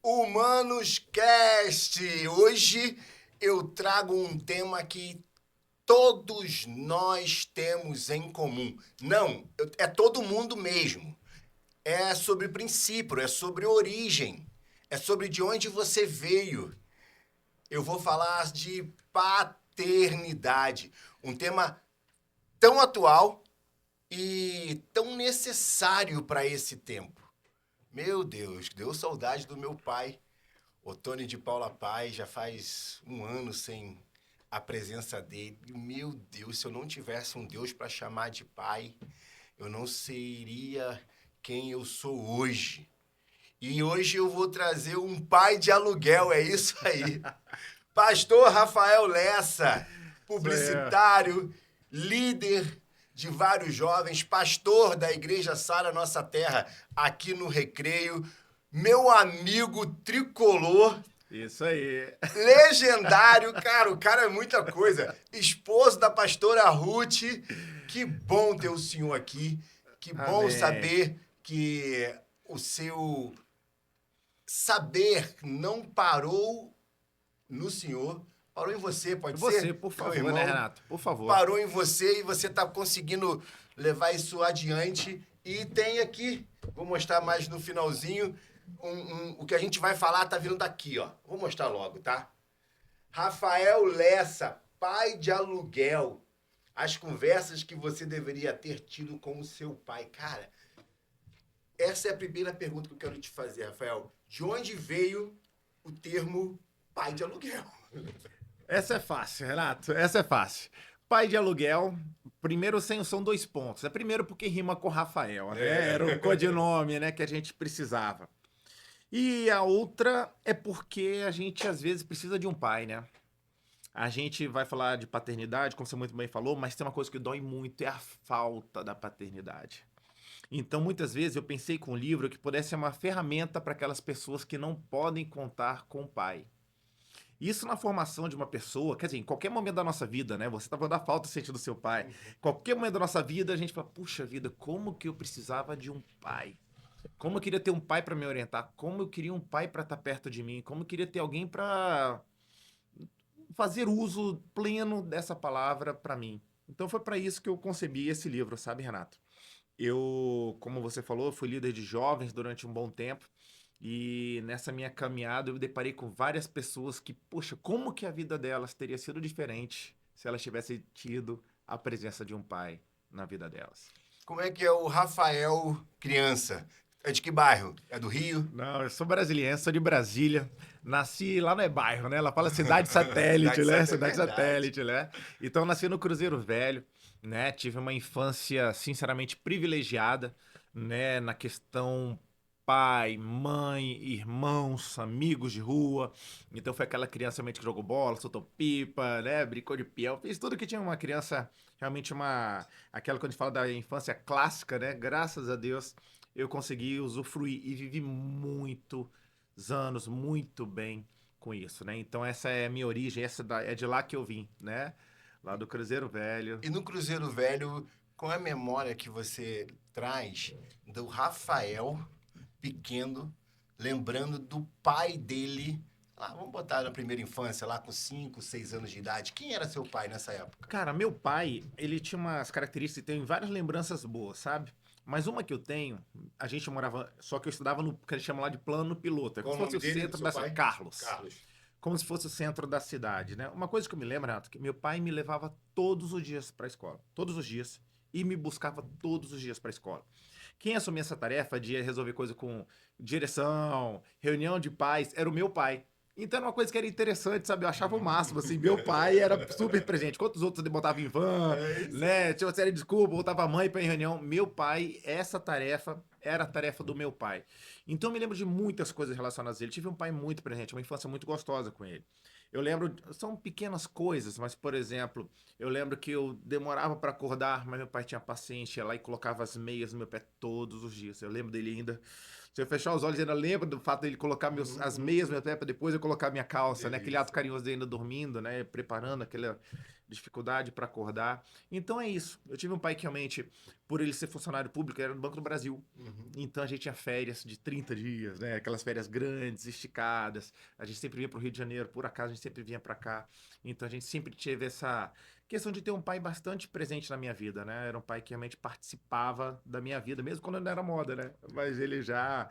Humanos Cast. Hoje eu trago um tema que todos nós temos em comum. Não, é todo mundo mesmo. É sobre princípio, é sobre origem, é sobre de onde você veio. Eu vou falar de paternidade, um tema tão atual e tão necessário para esse tempo. Meu Deus, deu saudade do meu pai. Otônio de Paula Paz, já faz um ano sem a presença dele. Meu Deus, se eu não tivesse um Deus para chamar de pai, eu não seria quem eu sou hoje. E hoje eu vou trazer um pai de aluguel, é isso aí. Pastor Rafael Lessa, Isso aí. publicitário, líder de vários jovens, pastor da Igreja Sara Nossa Terra, aqui no Recreio, meu amigo tricolor, Isso aí. legendário, cara, o cara é muita coisa. Esposo da pastora Ruth, que bom ter o senhor aqui, que bom Amém. saber que o seu saber não parou no senhor, parou em você, pode Você, ser, por meu favor, né, irmão? Renato? Por favor. Parou em você e você está conseguindo levar isso adiante. E tem aqui, vou mostrar mais no finalzinho, o que a gente vai falar tá vindo daqui, ó. Vou mostrar logo, tá? Rafael Lessa, pai de aluguel. As conversas que você deveria ter tido com o seu pai. Cara, essa é a primeira pergunta que eu quero te fazer, Rafael. De onde veio o termo pai de aluguel? Essa é fácil, Renato. Essa é fácil. Pai de aluguel, primeiro são dois pontos. É primeiro porque rima com Rafael, né? Era o codinome, né, que a gente precisava. E a outra é porque a gente às vezes precisa de um pai, né? A gente vai falar de paternidade, como você muito bem falou, mas tem uma coisa que dói muito, é a falta da paternidade. Então, muitas vezes eu pensei com o livro que pudesse ser uma ferramenta para aquelas pessoas que não podem contar com o pai. Isso na formação de uma pessoa, quer dizer, em qualquer momento da nossa vida, né? Você estava da falta sentindo do seu pai. Em qualquer momento da nossa vida, a gente fala, puxa vida, como que eu precisava de um pai? Como eu queria ter um pai para me orientar? Como eu queria um pai para estar perto de mim? Como eu queria ter alguém para fazer uso pleno dessa palavra para mim? Então foi para isso que eu concebi esse livro, sabe, Renato? Eu, como você falou, fui líder de jovens durante um bom tempo. E nessa minha caminhada eu me deparei com várias pessoas que, poxa, como que a vida delas teria sido diferente se elas tivessem tido a presença de um pai na vida delas. Como é que é o Rafael criança? É de que bairro? É do Rio? Não, eu sou brasiliense, sou de Brasília. Nasci lá não é bairro, né? Ela fala cidade satélite, Cidade né? Santa é Cidade verdade. satélite, né? Então nasci no Cruzeiro Velho, né? Tive uma infância sinceramente privilegiada, né? Na questão pai, mãe, irmãos, amigos de rua. Então foi aquela criança realmente que jogou bola, soltou pipa, né? Brincou de peão, fez tudo que tinha uma criança, realmente uma... Aquela quando a gente fala da infância clássica, né? Graças a Deus eu consegui usufruir e vivi muitos anos muito bem com isso, né? Então essa é a minha origem, é de lá que eu vim, né? Lá do Cruzeiro Velho. E no Cruzeiro Velho, qual é a memória que você traz do Rafael pequeno, lembrando do pai dele? Lá, vamos botar na primeira infância, lá com 5, 6 anos de idade. Quem era seu pai nessa época? Cara, meu pai, ele tinha umas características, tem várias lembranças boas, sabe? Mas uma que eu tenho, a gente morava, só que eu estudava no que eles chamam lá de plano piloto, é como Qual se o fosse nome o dele, do centro seu da cidade, pai? Carlos. Carlos. Como se fosse o centro da cidade, né? Uma coisa que eu me lembro, Renato, que meu pai me levava todos os dias para a escola, todos os dias, e me buscava todos os dias para a escola. Quem assumia essa tarefa de resolver coisa com direção, reunião de pais, era o meu pai. Então era uma coisa que era interessante, sabe? Eu achava o máximo, assim. Meu pai era super presente. Quantos outros ele botava em van, É isso né? aí. Tinha uma série de desculpa, botava a mãe pra ir em reunião. Meu pai, essa tarefa era a tarefa do meu pai. Então eu me lembro de muitas coisas relacionadas a ele. Tive um pai muito presente, uma infância muito gostosa com ele. Eu lembro, são pequenas coisas, mas, por exemplo, eu lembro que eu demorava para acordar, mas meu pai tinha paciência, ia lá e colocava as meias no meu pé todos os dias. Eu lembro dele ainda Se eu fechar os olhos, ainda lembro do fato dele colocar as meias no meu pé para depois eu colocar minha calça, né? Aquele ato carinhoso dele ainda dormindo, né? Preparando aquela dificuldade para acordar. Então é isso. Eu tive um pai que realmente, por ele ser funcionário público, era no Banco do Brasil. Então a gente tinha férias de 30 dias, né? Aquelas férias grandes, esticadas. A gente sempre vinha para o Rio de Janeiro, por acaso a gente sempre vinha para cá. Então a gente sempre teve essa questão de ter um pai bastante presente na minha vida, né? Era um pai que realmente participava da minha vida, mesmo quando não era moda, né? Mas ele já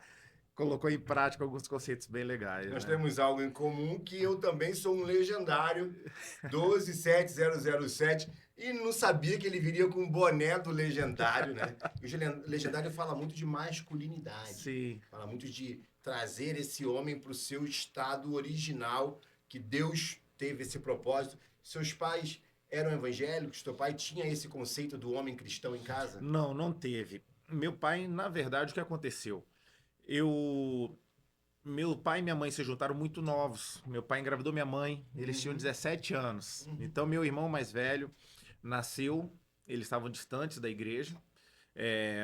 colocou em prática alguns conceitos bem legais, Nós né? temos algo em comum, que eu também sou um legendário, 1270007, e não sabia que ele viria com o boné do legendário, né? E o legendário fala muito de masculinidade, Sim. fala muito de trazer esse homem para o seu estado original, que Deus teve esse propósito. Seus pais eram evangélicos? Teu pai tinha esse conceito do homem cristão em casa? Não, não teve. Meu pai, na verdade, o que aconteceu? Eu Meu pai e minha mãe se juntaram muito novos. Meu pai engravidou minha mãe, eles tinham 17 anos. Então, meu irmão mais velho nasceu, eles estavam distantes da igreja.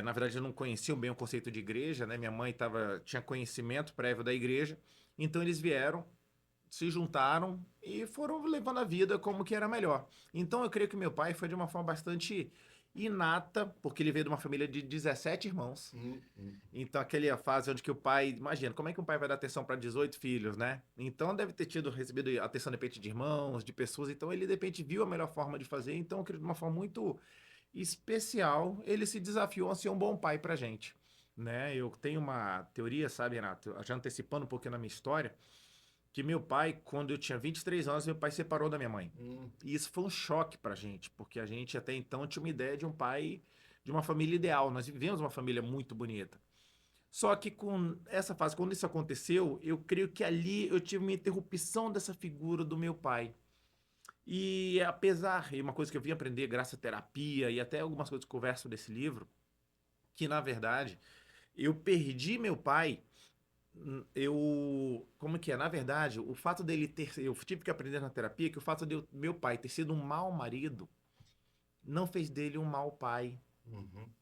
Na verdade, eu não conheciam bem o conceito de igreja, né? Minha mãe tinha conhecimento prévio da igreja. Então, eles vieram, se juntaram e foram levando a vida como que era melhor. Então, eu creio que meu pai foi de uma forma bastante inata, porque ele veio de uma família de 17 irmãos. Então, aquela fase onde que o pai, imagina, como é que um pai vai dar atenção para 18 filhos, né? Então, deve ter recebido atenção de repente de irmãos, de pessoas. Então, ele de repente viu a melhor forma de fazer. Então, eu creio de uma forma muito especial, ele se desafiou a ser um bom pai pra gente, né? Eu tenho uma teoria, sabe, Renato, já antecipando um pouquinho na minha história, que meu pai, quando eu tinha 23 anos, meu pai separou da minha mãe. E isso foi um choque pra gente, porque a gente até então tinha uma ideia de um pai, de uma família ideal. Nós vivemos uma família muito bonita. Só que com essa fase, quando isso aconteceu, eu creio que ali eu tive uma interrupção dessa figura do meu pai. E apesar, e uma coisa que eu vim aprender graças à terapia e até algumas coisas que eu converso desse livro, que na verdade eu perdi meu pai. Como que é? Na verdade, o fato dele ter. Eu tive que aprender na terapia que o fato de meu pai ter sido um mau marido não fez dele um mau pai.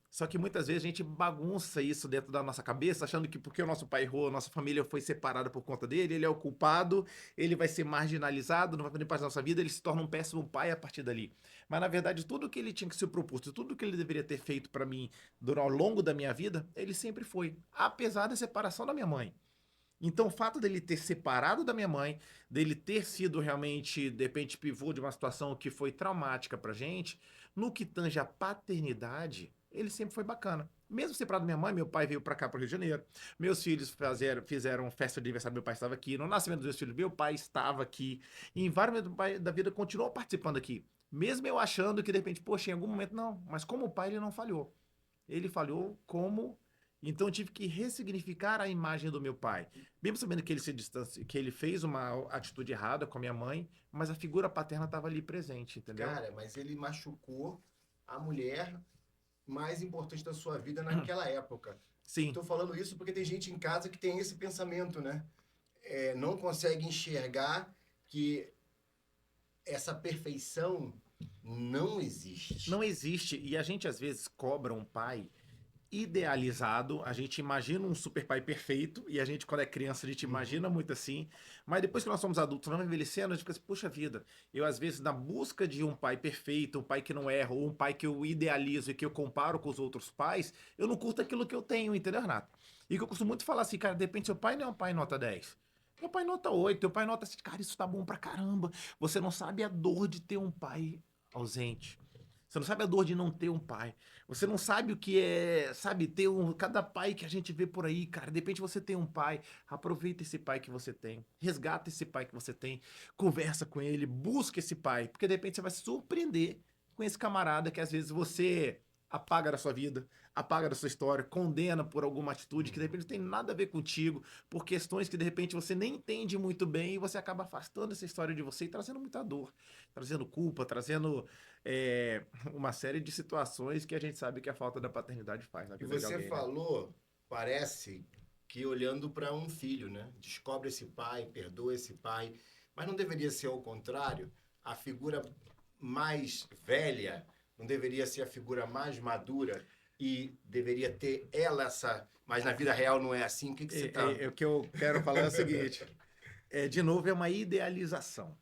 Só que muitas vezes a gente bagunça isso dentro da nossa cabeça, achando que porque o nosso pai errou, a nossa família foi separada por conta dele, ele é o culpado, ele vai ser marginalizado, não vai fazer parte da nossa vida, ele se torna um péssimo pai a partir dali. Mas na verdade, tudo que ele tinha que se propor, tudo que ele deveria ter feito para mim ao longo da minha vida, ele sempre foi, apesar da separação da minha mãe. Então, o fato dele ter separado da minha mãe, dele ter sido realmente, de repente, pivô de uma situação que foi traumática pra gente, no que tange a paternidade, ele sempre foi bacana. Mesmo separado da minha mãe, meu pai veio pra cá, pro Rio de Janeiro. Meus filhos fizeram festa de aniversário, meu pai estava aqui. No nascimento dos meus filhos, meu pai estava aqui. E em vários momentos da vida, continuou participando aqui. Mesmo eu achando que, de repente, poxa, em algum momento, não. Mas como pai, ele não falhou. Ele falhou como. Então eu tive que ressignificar a imagem do meu pai. Mesmo sabendo que ele se distanciou, que ele fez uma atitude errada com a minha mãe, mas a figura paterna estava ali presente, entendeu? Cara, mas ele machucou a mulher mais importante da sua vida naquela época. Sim. Tô falando isso porque tem gente em casa que tem esse pensamento, né? Não consegue enxergar que essa perfeição não existe. Não existe. E a gente às vezes cobra um pai idealizado, a gente imagina um super pai perfeito, e a gente, quando é criança, a gente imagina muito assim, mas depois que nós somos adultos, nós vamos envelhecendo, a gente fica assim, puxa vida, eu às vezes, na busca de um pai perfeito, um pai que não erra, ou um pai que eu idealizo e que eu comparo com os outros pais, eu não curto aquilo que eu tenho, entendeu, Renato? E que eu costumo muito falar assim, cara, de repente seu pai não é um pai nota 10. Meu pai nota 8, teu pai nota assim, cara, isso tá bom pra caramba. Você não sabe a dor de ter um pai ausente. Você não sabe a dor de não ter um pai. Você não sabe o que é, sabe, ter cada pai que a gente vê por aí, cara. De repente você tem um pai, aproveita esse pai que você tem, resgata esse pai que você tem, conversa com ele, busca esse pai, porque de repente você vai se surpreender com esse camarada que às vezes você apaga da sua vida, apaga da sua história, condena por alguma atitude que de repente não tem nada a ver contigo, por questões que de repente você nem entende muito bem e você acaba afastando essa história de você e trazendo muita dor, trazendo culpa, trazendo uma série de situações que a gente sabe que a falta da paternidade faz na E vida de você alguém, né? falou, parece que olhando para um filho, né? Descobre esse pai, perdoa esse pai, mas não deveria ser ao contrário? A figura mais velha não deveria ser a figura mais madura? e deveria ter ela essa... Mas na vida real não é assim? O que você tá... O que eu quero falar é o seguinte, de novo, é uma idealização.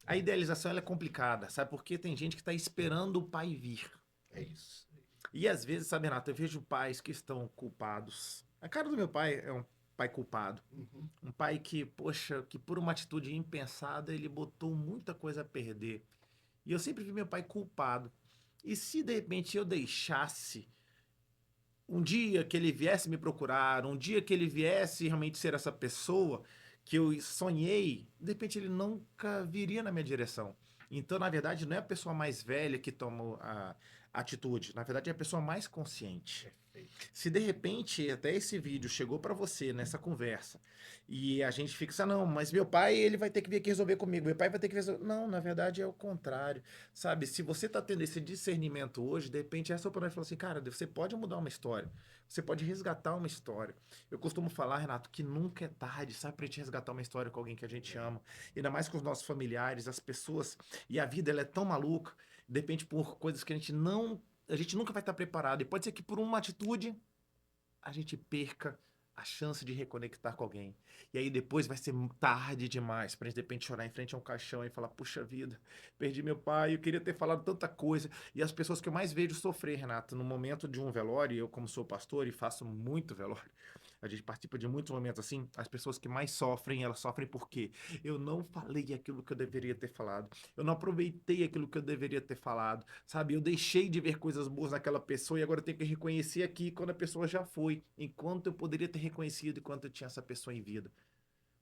A idealização ela é complicada, sabe? Porque tem gente que está esperando o pai vir. É isso. E às vezes, sabe, Renato, eu vejo pais que estão culpados. A cara do meu pai é um pai culpado. Uhum. Um pai que, poxa, que por uma atitude impensada ele botou muita coisa a perder. E eu sempre vi meu pai culpado. E se de repente eu deixasse um dia que ele viesse me procurar, um dia que ele viesse realmente ser essa pessoa que eu sonhei, de repente ele nunca viria na minha direção. Então, na verdade, não é a pessoa mais velha que toma a atitude, na verdade é a pessoa mais consciente. Perfeito. Se de repente até esse vídeo chegou para você nessa conversa e a gente fixa, não, mas meu pai ele vai ter que vir aqui resolver comigo, meu pai vai ter que resolver. Não, na verdade é o contrário, sabe? Se você tá tendo esse discernimento hoje, de repente essa oportunidade fala assim, cara, você pode mudar uma história, você pode resgatar uma história. Eu costumo falar, Renato, que nunca é tarde, sabe, pra gente resgatar uma história com alguém que a gente ama, ainda mais com os nossos familiares, as pessoas, e a vida ela é tão maluca, de repente por coisas que a gente nunca vai estar preparado. E pode ser que por uma atitude a gente perca a chance de reconectar com alguém. E aí depois vai ser tarde demais pra gente de repente chorar em frente a um caixão e falar, puxa vida, perdi meu pai, eu queria ter falado tanta coisa. E as pessoas que eu mais vejo sofrer, Renato, no momento de um velório, eu como sou pastor e faço muito velório, a gente participa de muitos momentos assim, as pessoas que mais sofrem, elas sofrem porque eu não falei aquilo que eu deveria ter falado. Eu não aproveitei aquilo que eu deveria ter falado, sabe? Eu deixei de ver coisas boas naquela pessoa e agora eu tenho que reconhecer aqui quando a pessoa já foi, enquanto eu poderia ter reconhecido enquanto eu tinha essa pessoa em vida.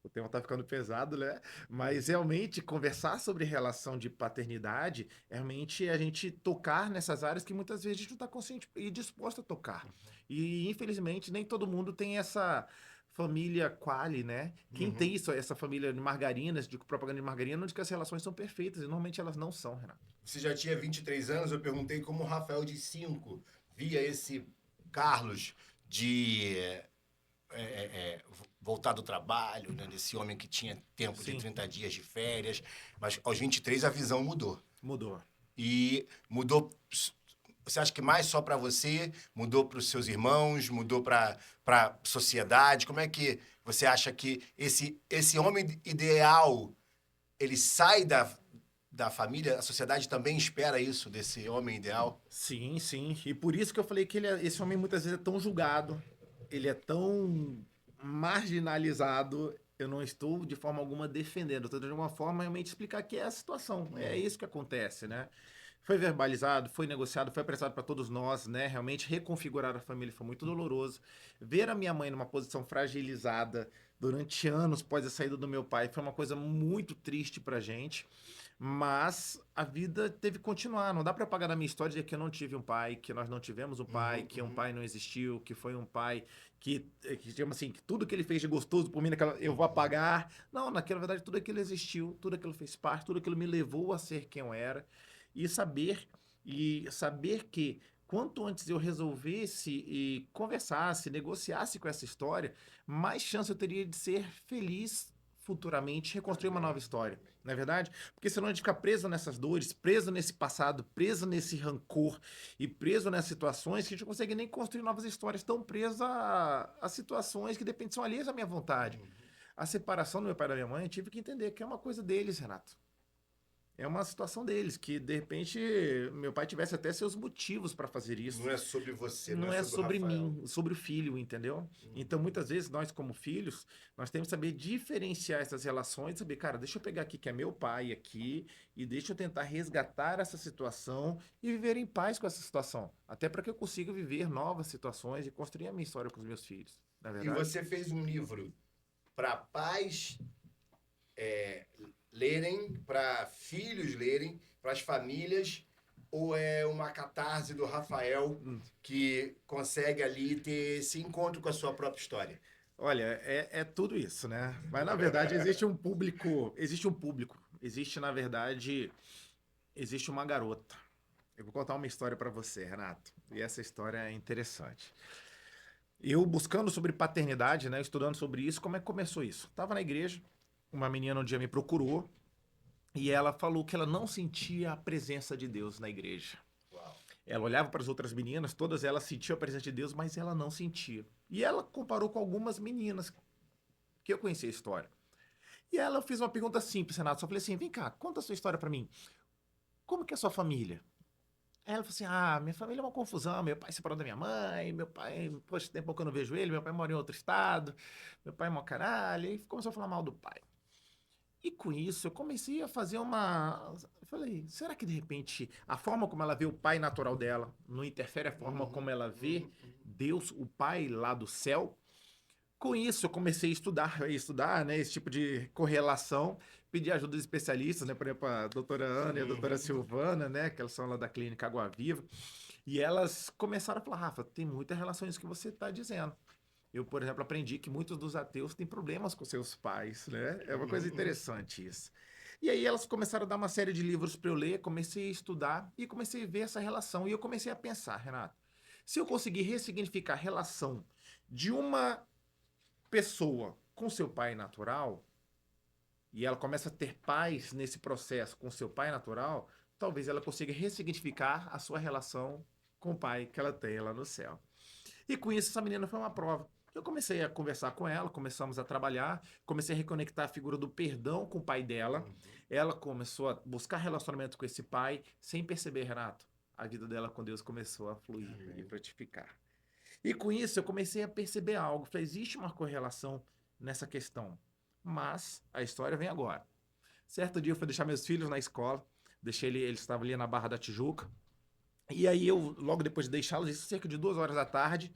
O tema tá ficando pesado, né? Mas realmente conversar sobre relação de paternidade é realmente a gente tocar nessas áreas que muitas vezes a gente não está consciente e disposto a tocar. E infelizmente nem todo mundo tem essa família quali, né? Quem tem Uhum. isso, essa família de margarinas, de propaganda de margarina, não diz que as relações são perfeitas, e normalmente elas não são, Renato. Você já tinha 23 anos, eu perguntei como o Rafael de 5 via esse Carlos de voltar do trabalho, né? Desse homem que tinha tempo de Sim, 30 dias de férias, mas aos 23 a visão mudou. mudou. E mudou, você acha que mais só para você, mudou para os seus irmãos, mudou para a sociedade? Como é que você acha que esse homem ideal, ele sai da família? A sociedade também espera isso desse homem ideal? Sim, sim. E por isso que eu falei que esse homem muitas vezes é tão julgado, ele é tão marginalizado. Eu não estou de forma alguma defendendo, eu estou de alguma forma realmente explicar que é a situação. É isso que acontece, né? Foi verbalizado, foi negociado, foi apresentado para todos nós, né? Realmente reconfigurar a família foi muito doloroso. Ver a minha mãe numa posição fragilizada durante anos após a saída do meu pai foi uma coisa muito triste pra gente. Mas a vida teve que continuar. Não dá para apagar da minha história de que eu não tive um pai, que nós não tivemos um pai, Uhum, que um uhum. pai não existiu, que foi um pai que digamos assim, que tudo que ele fez de gostoso por mim, eu vou apagar. Não, naquela verdade, tudo aquilo existiu, tudo aquilo fez parte, tudo aquilo me levou a ser quem eu era. E saber que quanto antes eu resolvesse e conversasse, negociasse com essa história, mais chance eu teria de ser feliz futuramente, reconstruir uma nova Amém. história. Não é verdade? Porque senão a gente fica preso nessas dores, preso nesse passado, preso nesse rancor e preso nessas situações que a gente não consegue nem construir novas histórias, tão preso a situações que dependem, são alheias à minha vontade. Uhum. A separação do meu pai e da minha mãe, eu tive que entender que é uma coisa deles, Renato. É uma situação deles, que de repente meu pai tivesse até seus motivos para fazer Não isso. é sobre você, não é Não é sobre o sobre Rafael. mim, sobre o filho, entendeu? Então, Uhum. muitas vezes, nós, como filhos, nós temos que saber diferenciar essas relações, saber, cara, deixa eu pegar aqui que é meu pai aqui, e deixa eu tentar resgatar essa situação e viver em paz com essa situação. Até para que eu consiga viver novas situações e construir a minha história com os meus filhos. Na E verdade? você fez um livro para pais lerem, para filhos lerem, para as famílias, ou é uma catarse do Rafael que consegue ali ter esse encontro com a sua própria história? Olha, é tudo isso, né? Mas na verdade existe na verdade, existe uma garota. Eu vou contar uma história para você, Renato. E essa história é interessante. Eu buscando sobre paternidade, né, estudando sobre isso, como é que começou isso? Tava na igreja, uma menina um dia me procurou e ela falou que ela não sentia a presença de Deus na igreja. Uau. Ela olhava para as outras meninas, todas elas sentiam a presença de Deus, mas ela não sentia. E ela comparou com algumas meninas que eu conhecia a história. E ela fez uma pergunta simples, Renato. Só falei assim: vem cá, conta a sua história para mim. Como que é a sua família? Aí ela falou assim: ah, minha família é uma confusão. Meu pai se separou da minha mãe, meu pai, poxa, tem pouco que eu não vejo ele, meu pai mora em outro estado, meu pai é mó caralho. E começou a falar mal do pai. E com isso eu comecei a fazer uma. Eu falei, será que de repente a forma como ela vê o pai natural dela não interfere a forma como ela vê Deus, o pai lá do céu? Com isso, eu comecei a estudar, né, esse tipo de correlação, pedir ajuda dos especialistas, né, por exemplo, a doutora Ana e a doutora Silvana, né, que elas são lá da clínica Água Viva, e elas começaram a falar: Rafa, tem muitas relações que você está dizendo. Eu, por exemplo, aprendi que muitos dos ateus têm problemas com seus pais, né? É uma coisa interessante isso. E aí elas começaram a dar uma série de livros para eu ler, comecei a estudar e comecei a ver essa relação. E eu comecei a pensar, Renato, se eu conseguir ressignificar a relação de uma pessoa com seu pai natural, e ela começa a ter paz nesse processo com seu pai natural, talvez ela consiga ressignificar a sua relação com o pai que ela tem lá no céu. E com isso, essa menina foi uma prova. Eu comecei a conversar com ela, começamos a trabalhar, comecei a reconectar a figura do perdão com o pai dela. Ela começou a buscar relacionamento com esse pai, sem perceber, Renato. A vida dela com Deus começou a fluir e frutificar. E com isso, eu comecei a perceber algo. Falei, existe uma correlação nessa questão. Mas a história vem agora. Certo dia eu fui deixar meus filhos na escola, deixei eles estavam ali na Barra da Tijuca. E aí eu, logo depois de deixá-los, isso cerca de 2 horas da tarde,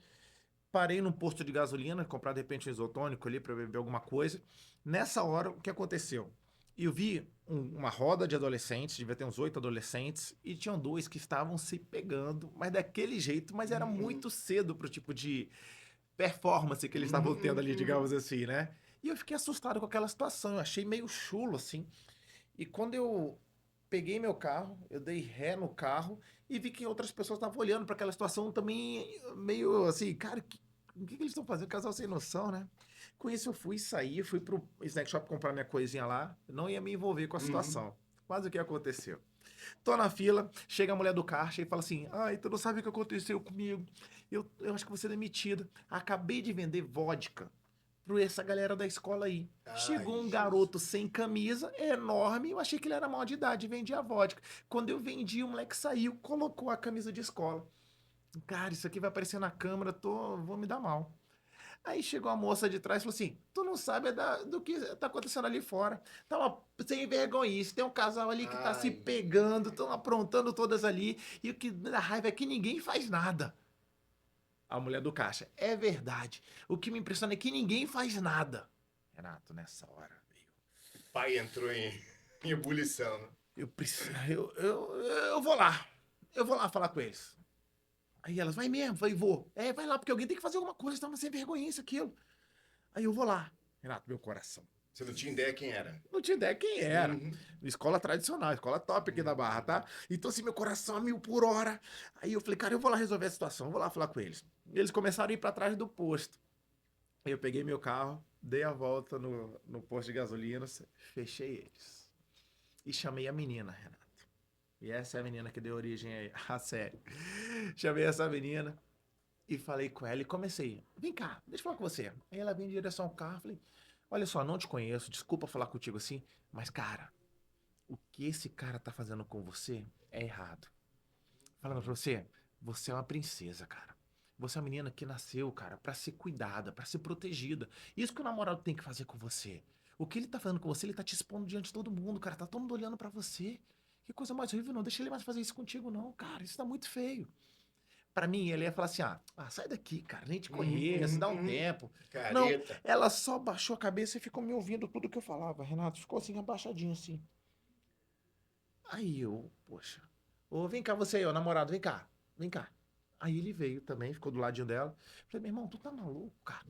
parei num posto de gasolina, comprar de repente um isotônico ali para beber alguma coisa. Nessa hora, o que aconteceu? Eu vi uma roda de adolescentes, devia ter uns 8 adolescentes, e tinham 2 que estavam se pegando, mas daquele jeito, mas era muito cedo pro tipo de performance que eles estavam tendo ali, digamos assim, né? E eu fiquei assustado com aquela situação, eu achei meio chulo, assim. E quando eu peguei meu carro, eu dei ré no carro e vi que outras pessoas estavam olhando para aquela situação também, meio assim, cara, o que eles estão fazendo? Casal sem noção, né? Com isso eu fui sair, fui pro snack shop comprar minha coisinha lá, não ia me envolver com a situação. Mas o que aconteceu? Tô na fila, chega a mulher do caixa e fala assim: ai, tu não sabe o que aconteceu comigo? Eu acho que vou ser demitida. Acabei de vender vodka pra essa galera da escola aí. Chegou um garoto sem camisa, enorme, eu achei que ele era maior de idade, vendia vodka. Quando eu vendi, o moleque saiu, colocou a camisa de escola. Cara, isso aqui vai aparecer na câmera, vou me dar mal. Aí chegou a moça de trás e falou assim: tu não sabe do que tá acontecendo ali fora. Tá uma sem vergonhice, tem um casal ali que tá se pegando, estão aprontando todas ali, e o que dá raiva é que ninguém faz nada. A mulher do caixa: é verdade. O que me impressiona é que ninguém faz nada. Renato, nessa hora, O pai entrou em ebulição, né? eu preciso. Eu vou lá. Eu vou lá falar com eles. Aí elas: vai mesmo? Falei: vou. É, vai lá, porque alguém tem que fazer alguma coisa, senão vai ser vergonha isso, aquilo. Aí eu vou lá. Renato, meu coração. Você não tinha ideia quem era? Não tinha ideia quem era. Escola tradicional, escola top aqui da Barra, tá? Então, assim, meu coração a 1000 por hora. Aí eu falei: cara, eu vou lá resolver a situação, eu vou lá falar com eles. Eles começaram a ir pra trás do posto. Aí eu peguei meu carro, dei a volta no posto de gasolina, fechei eles. E chamei a menina, Renato. E essa é a menina que deu origem à série. Chamei essa menina e falei com ela e comecei: vem cá, deixa eu falar com você. Aí ela veio em direção ao carro, falei: olha só, não te conheço, desculpa falar contigo assim, mas cara, o que esse cara tá fazendo com você é errado. Falando pra você, você é uma princesa, cara. Você é uma menina que nasceu, cara, pra ser cuidada, pra ser protegida. Isso que o namorado tem que fazer com você. O que ele tá fazendo com você, ele tá te expondo diante de todo mundo, cara. Tá todo mundo olhando pra você. Que coisa mais horrível, não. Deixa ele mais fazer isso contigo, não, cara. Isso tá muito feio. Pra mim, ele ia falar assim: sai daqui, cara. Nem te conheço, dá um tempo. Careta. Não, ela só baixou a cabeça e ficou me ouvindo tudo que eu falava, Renato. Ficou assim, abaixadinho, assim. Aí eu, poxa. Ô, vem cá você aí, ó, namorado, vem cá. Vem cá. Aí ele veio também, ficou do ladinho dela. Falei: meu irmão, tu tá maluco, cara?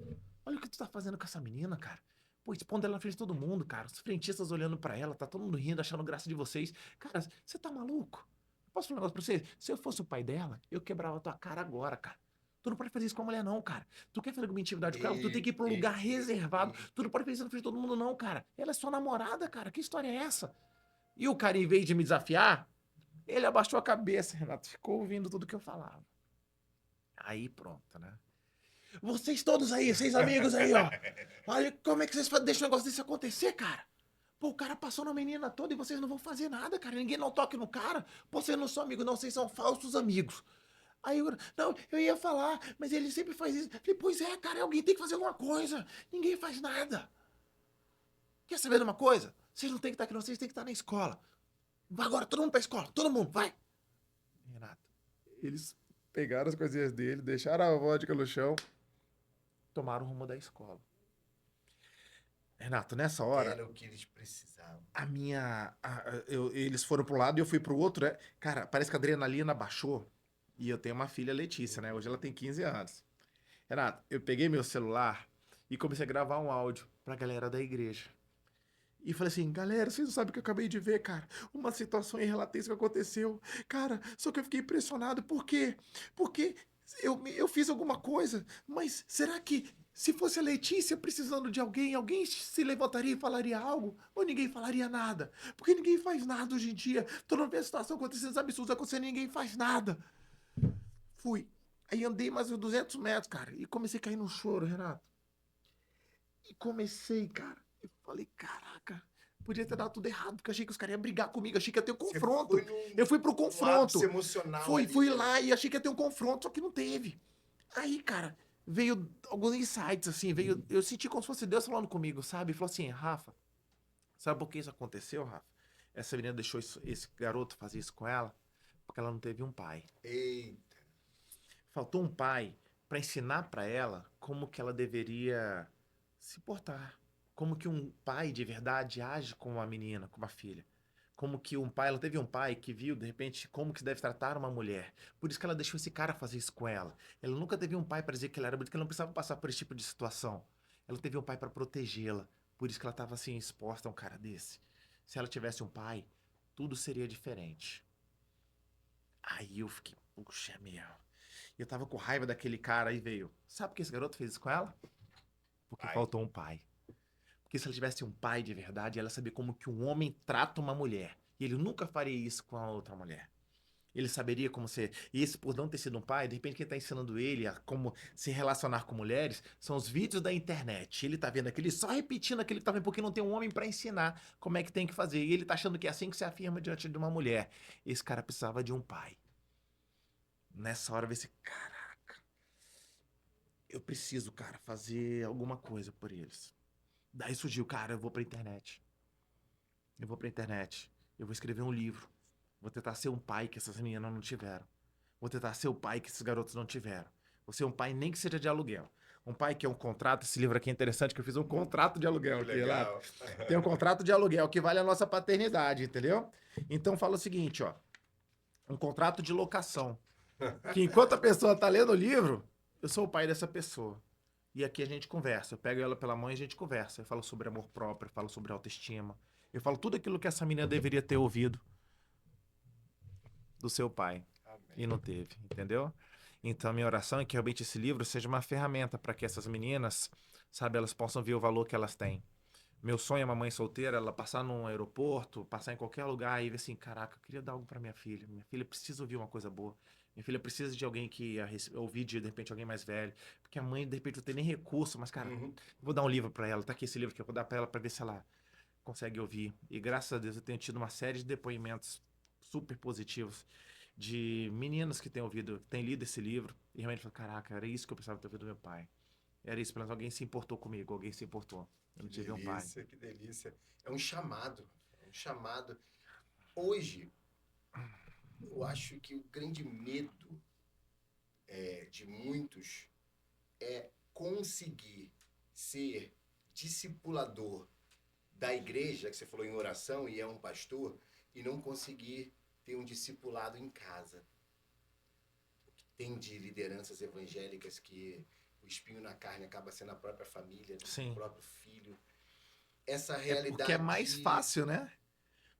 Olha o que tu tá fazendo com essa menina, cara. Pô, expondo ela na frente de todo mundo, cara. Os frentistas olhando pra ela, tá todo mundo rindo, achando graça de vocês. Cara, você tá maluco? Posso falar um negócio pra você? Se eu fosse o pai dela, eu quebrava a tua cara agora, cara. Tu não pode fazer isso com a mulher, não, cara. Tu quer fazer alguma intimidade com ela? Tu tem que ir pra um lugar reservado. Tu não pode fazer isso na frente de todo mundo, não, cara. Ela é sua namorada, cara. Que história é essa? E o cara, em vez de me desafiar, Ele abaixou a cabeça, Renato, ficou ouvindo tudo que eu falava. Aí pronto, né? Vocês todos aí, vocês amigos aí, ó. Olha como é que vocês deixam um negócio desse acontecer, cara. Pô, o cara passou na menina toda e vocês não vão fazer nada, cara. Ninguém não toque no cara. Pô, vocês não são amigos, não. Vocês são falsos amigos. Aí eu, não, eu ia falar, mas ele sempre faz isso. Falei, pois é, cara, alguém tem que fazer alguma coisa. Ninguém faz nada. Quer saber de uma coisa? Vocês não tem que estar aqui, não. Vocês têm que estar na escola. Vai agora, todo mundo pra escola. Todo mundo, vai. Renato, eles pegaram as coisinhas dele, deixaram a vodka no chão, tomaram o rumo da escola. Renato, nessa hora, Era o que eles precisavam. eles foram pro lado e eu fui pro outro, né? Cara, parece que a adrenalina baixou. E eu tenho uma filha, Letícia, né? Hoje ela tem 15 anos. Renato, eu peguei meu celular e comecei a gravar um áudio pra galera da igreja. E falei assim, galera, vocês não sabem o que eu acabei de ver, cara. Uma situação irrelatada que aconteceu. Cara, só que eu fiquei impressionado. Por quê? Porque eu fiz alguma coisa, mas será que se fosse a Letícia precisando de alguém, alguém se levantaria e falaria algo? Ou ninguém falaria nada? Porque ninguém faz nada hoje em dia. Tô não vendo a situação acontecendo, absurdos acontecendo, ninguém faz nada. Fui. Aí andei mais uns 200 metros, cara, e comecei a cair no choro, Renato. E comecei, cara. Eu falei, caraca, podia ter dado tudo errado, porque eu achei que os caras iam brigar comigo, achei que ia ter um confronto. Eu fui pro confronto. Emocional Fui lá e achei que ia ter um confronto, só que não teve. Aí, cara, veio alguns insights, assim, eu senti como se fosse Deus falando comigo, sabe? Falou assim, Rafa, sabe por que isso aconteceu, Rafa? Essa menina deixou esse garoto fazer isso com ela, porque ela não teve um pai. Eita. Faltou um pai para ensinar para ela como que ela deveria se portar. Como que um pai de verdade age com uma menina, com uma filha. Como que um pai, ela teve um pai que viu, de repente, como que se deve tratar uma mulher. Por isso que ela deixou esse cara fazer isso com ela. Ela nunca teve um pai para dizer que ela era bonita, que ela não precisava passar por esse tipo de situação. Ela teve um pai para protegê-la. Por isso que ela estava assim exposta a um cara desse. Se ela tivesse um pai, tudo seria diferente. Aí eu fiquei, puxa, meu. E eu tava com raiva daquele cara, aí veio. Sabe por que esse garoto fez isso com ela? Porque Pai. faltou um pai. Porque se ela tivesse um pai de verdade, ela sabia como que um homem trata uma mulher. E ele nunca faria isso com a outra mulher. Ele saberia como ser. E esse, por não ter sido um pai, de repente quem está ensinando ele a como se relacionar com mulheres são os vídeos da internet. Ele tá vendo aquele, só repetindo aquele que tá vendo, porque não tem um homem para ensinar como é que tem que fazer. E ele tá achando que é assim que se afirma diante de uma mulher. Esse cara precisava de um pai. Nessa hora, eu pensei, caraca, eu preciso, cara, fazer alguma coisa por eles. Daí surgiu, cara, eu vou pra internet. Eu vou pra internet. Eu vou escrever um livro. Vou tentar ser um pai que essas meninas não tiveram. Vou tentar ser o pai que esses garotos não tiveram. Vou ser um pai nem que seja de aluguel. Um pai que é um contrato, esse livro aqui é interessante, que eu fiz um contrato de aluguel Que aqui, lá. legal. Tem um contrato de aluguel que vale a nossa paternidade, entendeu? Então fala o seguinte, ó. Um contrato de locação. Que enquanto a pessoa tá lendo o livro, eu sou o pai dessa pessoa. E aqui a gente conversa. Eu pego ela pela mão e a gente conversa. Eu falo sobre amor próprio, eu falo sobre autoestima. Eu falo tudo aquilo que essa menina deveria ter ouvido do seu pai. Amém. E não teve, entendeu? Então, a minha oração é que realmente esse livro seja uma ferramenta para que essas meninas, sabe, elas possam ver o valor que elas têm. Meu sonho é uma mãe solteira, ela passar num aeroporto, passar em qualquer lugar e ver assim, caraca, eu queria dar algo para minha filha. Minha filha precisa ouvir uma coisa boa. Minha filha precisa de alguém que ouvir de repente alguém mais velho, porque a mãe de repente não tem nem recurso, mas cara, Uhum. vou dar um livro para ela, tá aqui esse livro que eu vou dar para ela para ver se ela consegue ouvir. E graças a Deus eu tenho tido uma série de depoimentos super positivos de meninas que têm ouvido, que têm lido esse livro e realmente falam, caraca, era isso que eu precisava ter ouvido do meu pai. Era isso, pelo menos alguém se importou comigo, alguém se importou. Eu não Que tive um pai. delícia, que delícia. É um chamado. É um chamado. Hoje, eu acho que o grande medo de muitos é conseguir ser discipulador da igreja, que você falou em oração e é um pastor, e não conseguir ter um discipulado em casa. O que tem de lideranças evangélicas que o espinho na carne acaba sendo a própria família, o Sim. próprio filho. Essa É porque é mais realidade. fácil, né?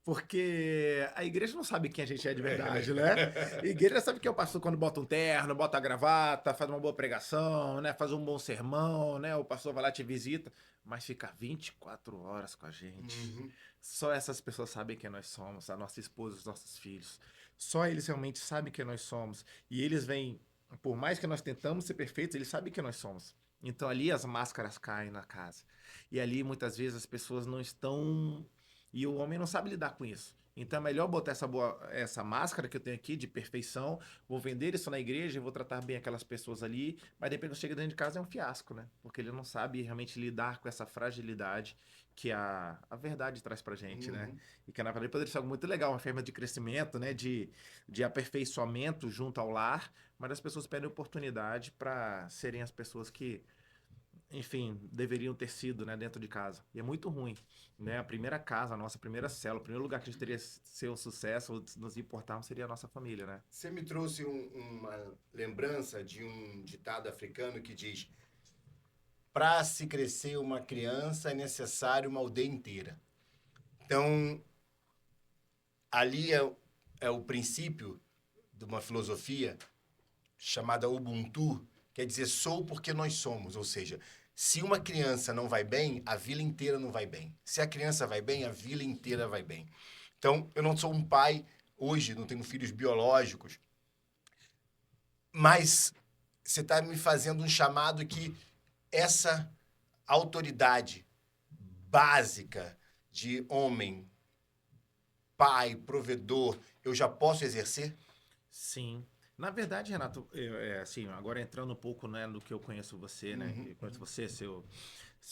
Porque a igreja não sabe quem a gente é de verdade, né? A igreja sabe que é o pastor quando bota um terno, bota a gravata, faz uma boa pregação, né? Faz um bom sermão, né? O pastor vai lá te visita, mas fica 24 horas com a gente. Uhum. Só essas pessoas sabem quem nós somos, a nossa esposa, os nossos filhos. Só eles realmente sabem quem nós somos. E eles vêm, por mais que nós tentamos ser perfeitos, eles sabem quem nós somos. Então ali as máscaras caem na casa. E ali muitas vezes as pessoas não estão e o homem não sabe lidar com isso. Então é melhor botar essa máscara que eu tenho aqui de perfeição, vou vender isso na igreja, vou tratar bem aquelas pessoas ali, mas depois quando chega dentro de casa é um fiasco, né? Porque ele não sabe realmente lidar com essa fragilidade que a verdade traz pra gente, né? Uhum. E que na verdade poderia ser algo muito legal, uma forma de crescimento, né? De aperfeiçoamento junto ao lar, mas as pessoas perdem oportunidade para serem as pessoas que enfim, deveriam ter sido, né, dentro de casa. E é muito ruim, né? A primeira casa, a nossa primeira célula, o primeiro lugar que a gente teria ser um sucesso ou nos importarmos seria a nossa família, né? Você me trouxe uma lembrança de um ditado africano que diz: para se crescer uma criança é necessário uma aldeia inteira. Então, ali é o princípio de uma filosofia chamada Ubuntu, quer dizer, sou porque nós somos. Ou seja, se uma criança não vai bem, a vila inteira não vai bem. Se a criança vai bem, a vila inteira vai bem. Então, eu não sou um pai, hoje não tenho filhos biológicos, mas você está me fazendo um chamado que essa autoridade básica de homem, pai, provedor, eu já posso exercer? Sim. Na verdade, Renato, assim, agora entrando um pouco, né, no que eu conheço você, né? Uhum, Eu conheço você, seu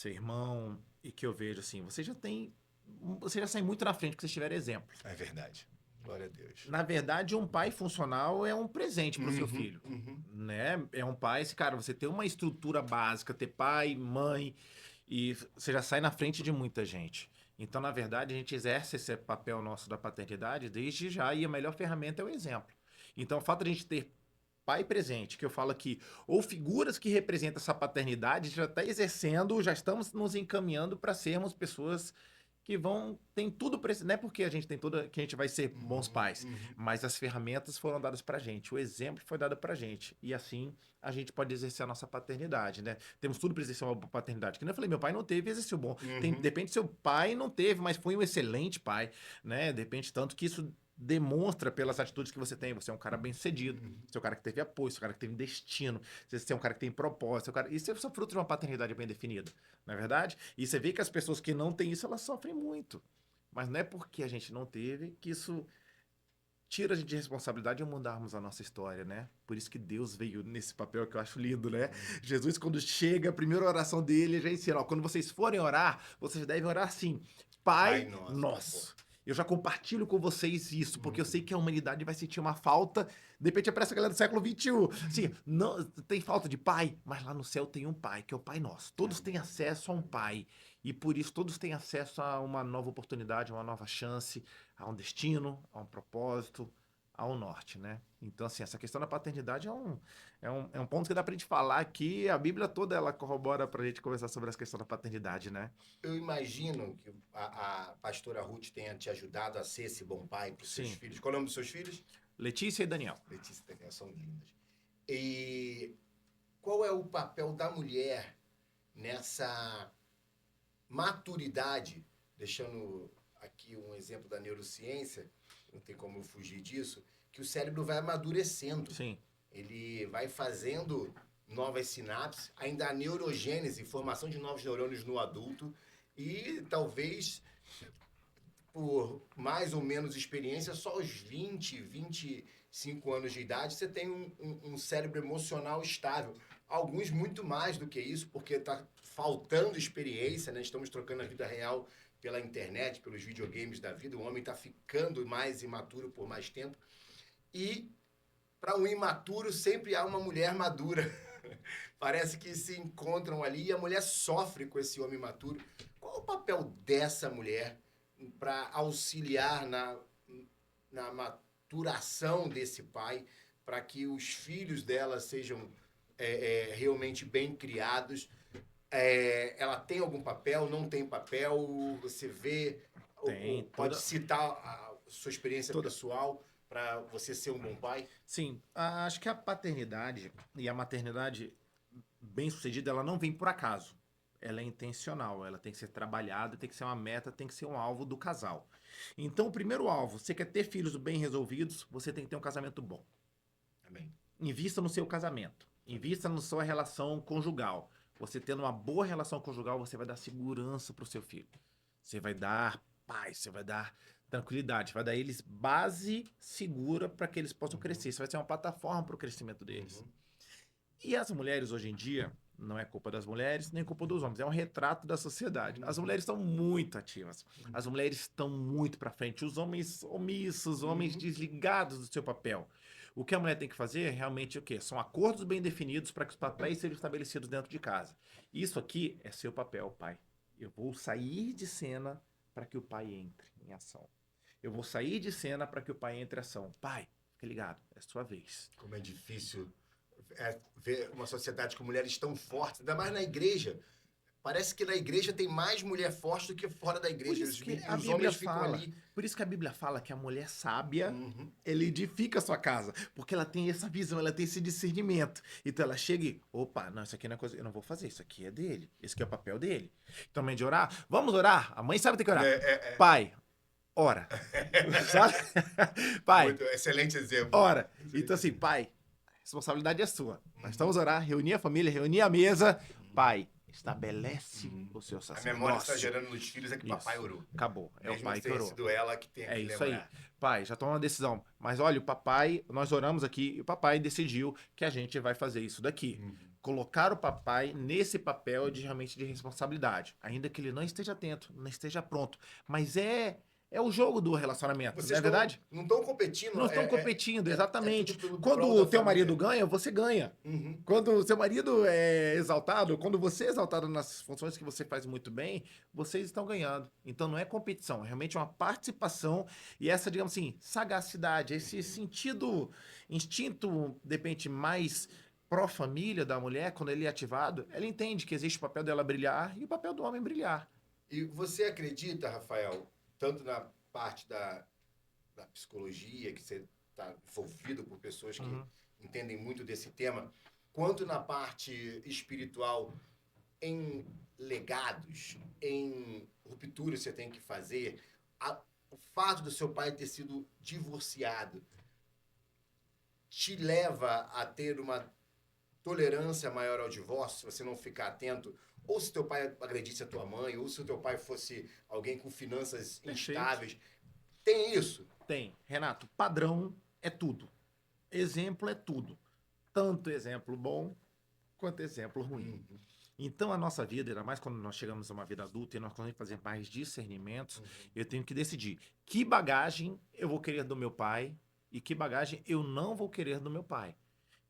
irmão, e que eu vejo assim, você já sai muito na frente porque vocês tiveram exemplo. é verdade. Glória a Deus. Na verdade, um pai funcional é um presente para o seu Uhum, filho, uhum. né? É um pai, esse cara, você ter uma estrutura básica, ter pai, mãe, e você já sai na frente de muita gente. Então, na verdade, a gente exerce esse papel nosso da paternidade desde já, e a melhor ferramenta é o exemplo. Então, o fato de a gente ter pai presente, que eu falo aqui, ou figuras que representam essa paternidade, já está exercendo, já estamos nos encaminhando para sermos pessoas que vão tem tudo para não é porque a gente tem toda que a gente vai ser bons Uhum, pais, uhum. mas as ferramentas foram dadas para gente, o exemplo foi dado para gente e assim a gente pode exercer a nossa paternidade, né? Temos tudo para exercer uma boa paternidade. Que nem eu falei, meu pai não teve, exerceu bom. Tem, Uhum. depende seu pai não teve, mas foi um excelente pai, né? Depende tanto que isso demonstra pelas atitudes que você tem. Você é um cara bem-sucedido, você é um cara que teve apoio, você é um cara que teve destino, você é um cara que tem propósito, você é um cara... isso é só fruto de uma paternidade bem definida, não é verdade? E você vê que as pessoas que não têm isso, elas sofrem muito. Mas não é porque a gente não teve que isso tira a gente de responsabilidade de mudarmos a nossa história, né? Por isso que Deus veio nesse papel que eu acho lindo, né? Jesus, quando chega, a primeira oração dele já ensina, ó, quando vocês forem orar, vocês devem orar assim, Pai Pai nosso, pô. Nosso. Eu já compartilho com vocês isso, porque eu sei Uhum. que a humanidade vai sentir uma falta. De repente aparece a galera do século XXI. Assim, não, tem falta de pai, mas lá no céu tem um pai, que é o Pai Nosso. Todos têm Amém. acesso a um pai. E por isso todos têm acesso a uma nova oportunidade, a uma nova chance, a um destino, a um propósito, ao norte, né? Então, assim, essa questão da paternidade é um ponto que dá pra gente falar aqui. A Bíblia toda ela corrobora pra gente conversar sobre essa questão da paternidade, né? Eu imagino que a pastora Ruth tenha te ajudado a ser esse bom pai para os seus Sim. filhos. Qual é o nome dos seus filhos? Letícia e Daniel. Letícia e Daniel, são lindas. E qual é o papel da mulher nessa maturidade, deixando aqui um exemplo da neurociência, não tem como eu fugir disso, que o cérebro vai amadurecendo. Sim. Ele vai fazendo novas sinapses, ainda há neurogênese, formação de novos neurônios no adulto, e talvez por mais ou menos experiência, só aos 25 anos de idade, você tem um cérebro emocional estável. Alguns muito mais do que isso, porque está faltando experiência, né? Estamos trocando a vida real pela internet, pelos videogames da vida, o homem está ficando mais imaturo por mais tempo. E para um imaturo sempre há uma mulher madura. Parece que se encontram ali e a mulher sofre com esse homem imaturo. Qual o papel dessa mulher para auxiliar na maturação desse pai, para que os filhos dela sejam realmente bem criados? Ela tem algum papel? Não tem papel? Você vê Tem. Pode citar a sua experiência pessoal para você ser um bom pai? Sim, acho que a paternidade e a maternidade bem-sucedida, ela não vem por acaso. Ela é intencional, ela tem que ser trabalhada, tem que ser uma meta, tem que ser um alvo do casal. Então, o primeiro alvo, você quer ter filhos bem resolvidos, você tem que ter um casamento bom. Amém. Invista no seu casamento, invista na sua relação conjugal. Você tendo uma boa relação conjugal, você vai dar segurança para o seu filho. Você vai dar paz, você vai dar tranquilidade, vai dar eles base segura para que eles possam crescer. Isso vai ser uma plataforma para o crescimento deles. E as mulheres hoje em dia, não é culpa das mulheres, nem culpa dos homens, é um retrato da sociedade. As mulheres estão muito ativas, as mulheres estão muito para frente, os homens omissos, homens desligados do seu papel. O que a mulher tem que fazer é realmente o quê? São acordos bem definidos para que os papéis sejam estabelecidos dentro de casa. Isso aqui é seu papel, pai. Eu vou sair de cena para que o pai entre em ação. Eu vou sair de cena para que o pai entre em ação. Pai, fique ligado, é sua vez. Como é difícil ver uma sociedade com mulheres tão fortes, ainda mais na igreja. Parece que na igreja tem mais mulher forte do que fora da igreja. Os homens ficam ali. Por isso que a Bíblia fala que a mulher sábia, ela edifica a sua casa. Porque ela tem essa visão, ela tem esse discernimento. Então ela chega e, opa, não, isso aqui não é coisa, eu não vou fazer, isso aqui é dele. Esse aqui é o papel dele. Então, mãe de orar, vamos orar. A mãe sabe que tem que orar. Pai, ora. Sabe? Pai. Muito, excelente exemplo. Ora. Então assim, pai, a responsabilidade é sua. Nós estamos a orar, reunir a família, reunir a mesa. Pai, estabelece o seu sacerdócio. A memória que está gerando nos filhos é que papai orou. Acabou. É o pai que orou. Sido ela que tem que é isso lembrar. aí. Pai, já tomou uma decisão. Mas olha, o papai, nós oramos aqui e o papai decidiu que a gente vai fazer isso daqui. Colocar o papai nesse papel de realmente de responsabilidade. Ainda que ele não esteja atento, não esteja pronto. Mas é o jogo do relacionamento, Vocês não é verdade? Não estão competindo. Não estão competindo, exatamente. tudo Quando prol o da teu família. marido ganha, você ganha. Quando o seu marido é exaltado, quando você é exaltado nas funções que você faz muito bem, vocês estão ganhando. Então não é competição, é realmente uma participação e essa, digamos assim, sagacidade, esse sentido, instinto, de repente, mais pró-família da mulher, quando ele é ativado, ela entende que existe o papel dela brilhar e o papel do homem brilhar. E você acredita, Rafael, tanto na parte da psicologia, que você está envolvido por pessoas que entendem muito desse tema, quanto na parte espiritual, em legados, em rupturas que você tem que fazer, o fato do seu pai ter sido divorciado te leva a ter uma tolerância maior ao divórcio, se você não ficar atento, ou se teu pai agredisse a tua mãe, ou se o teu pai fosse alguém com finanças instáveis. Tem isso? Tem. Renato, padrão é tudo. Exemplo é tudo. Tanto exemplo bom quanto exemplo ruim. Então a nossa vida, ainda mais quando nós chegamos a uma vida adulta e nós conseguimos fazer mais discernimentos, eu tenho que decidir que bagagem eu vou querer do meu pai e que bagagem eu não vou querer do meu pai.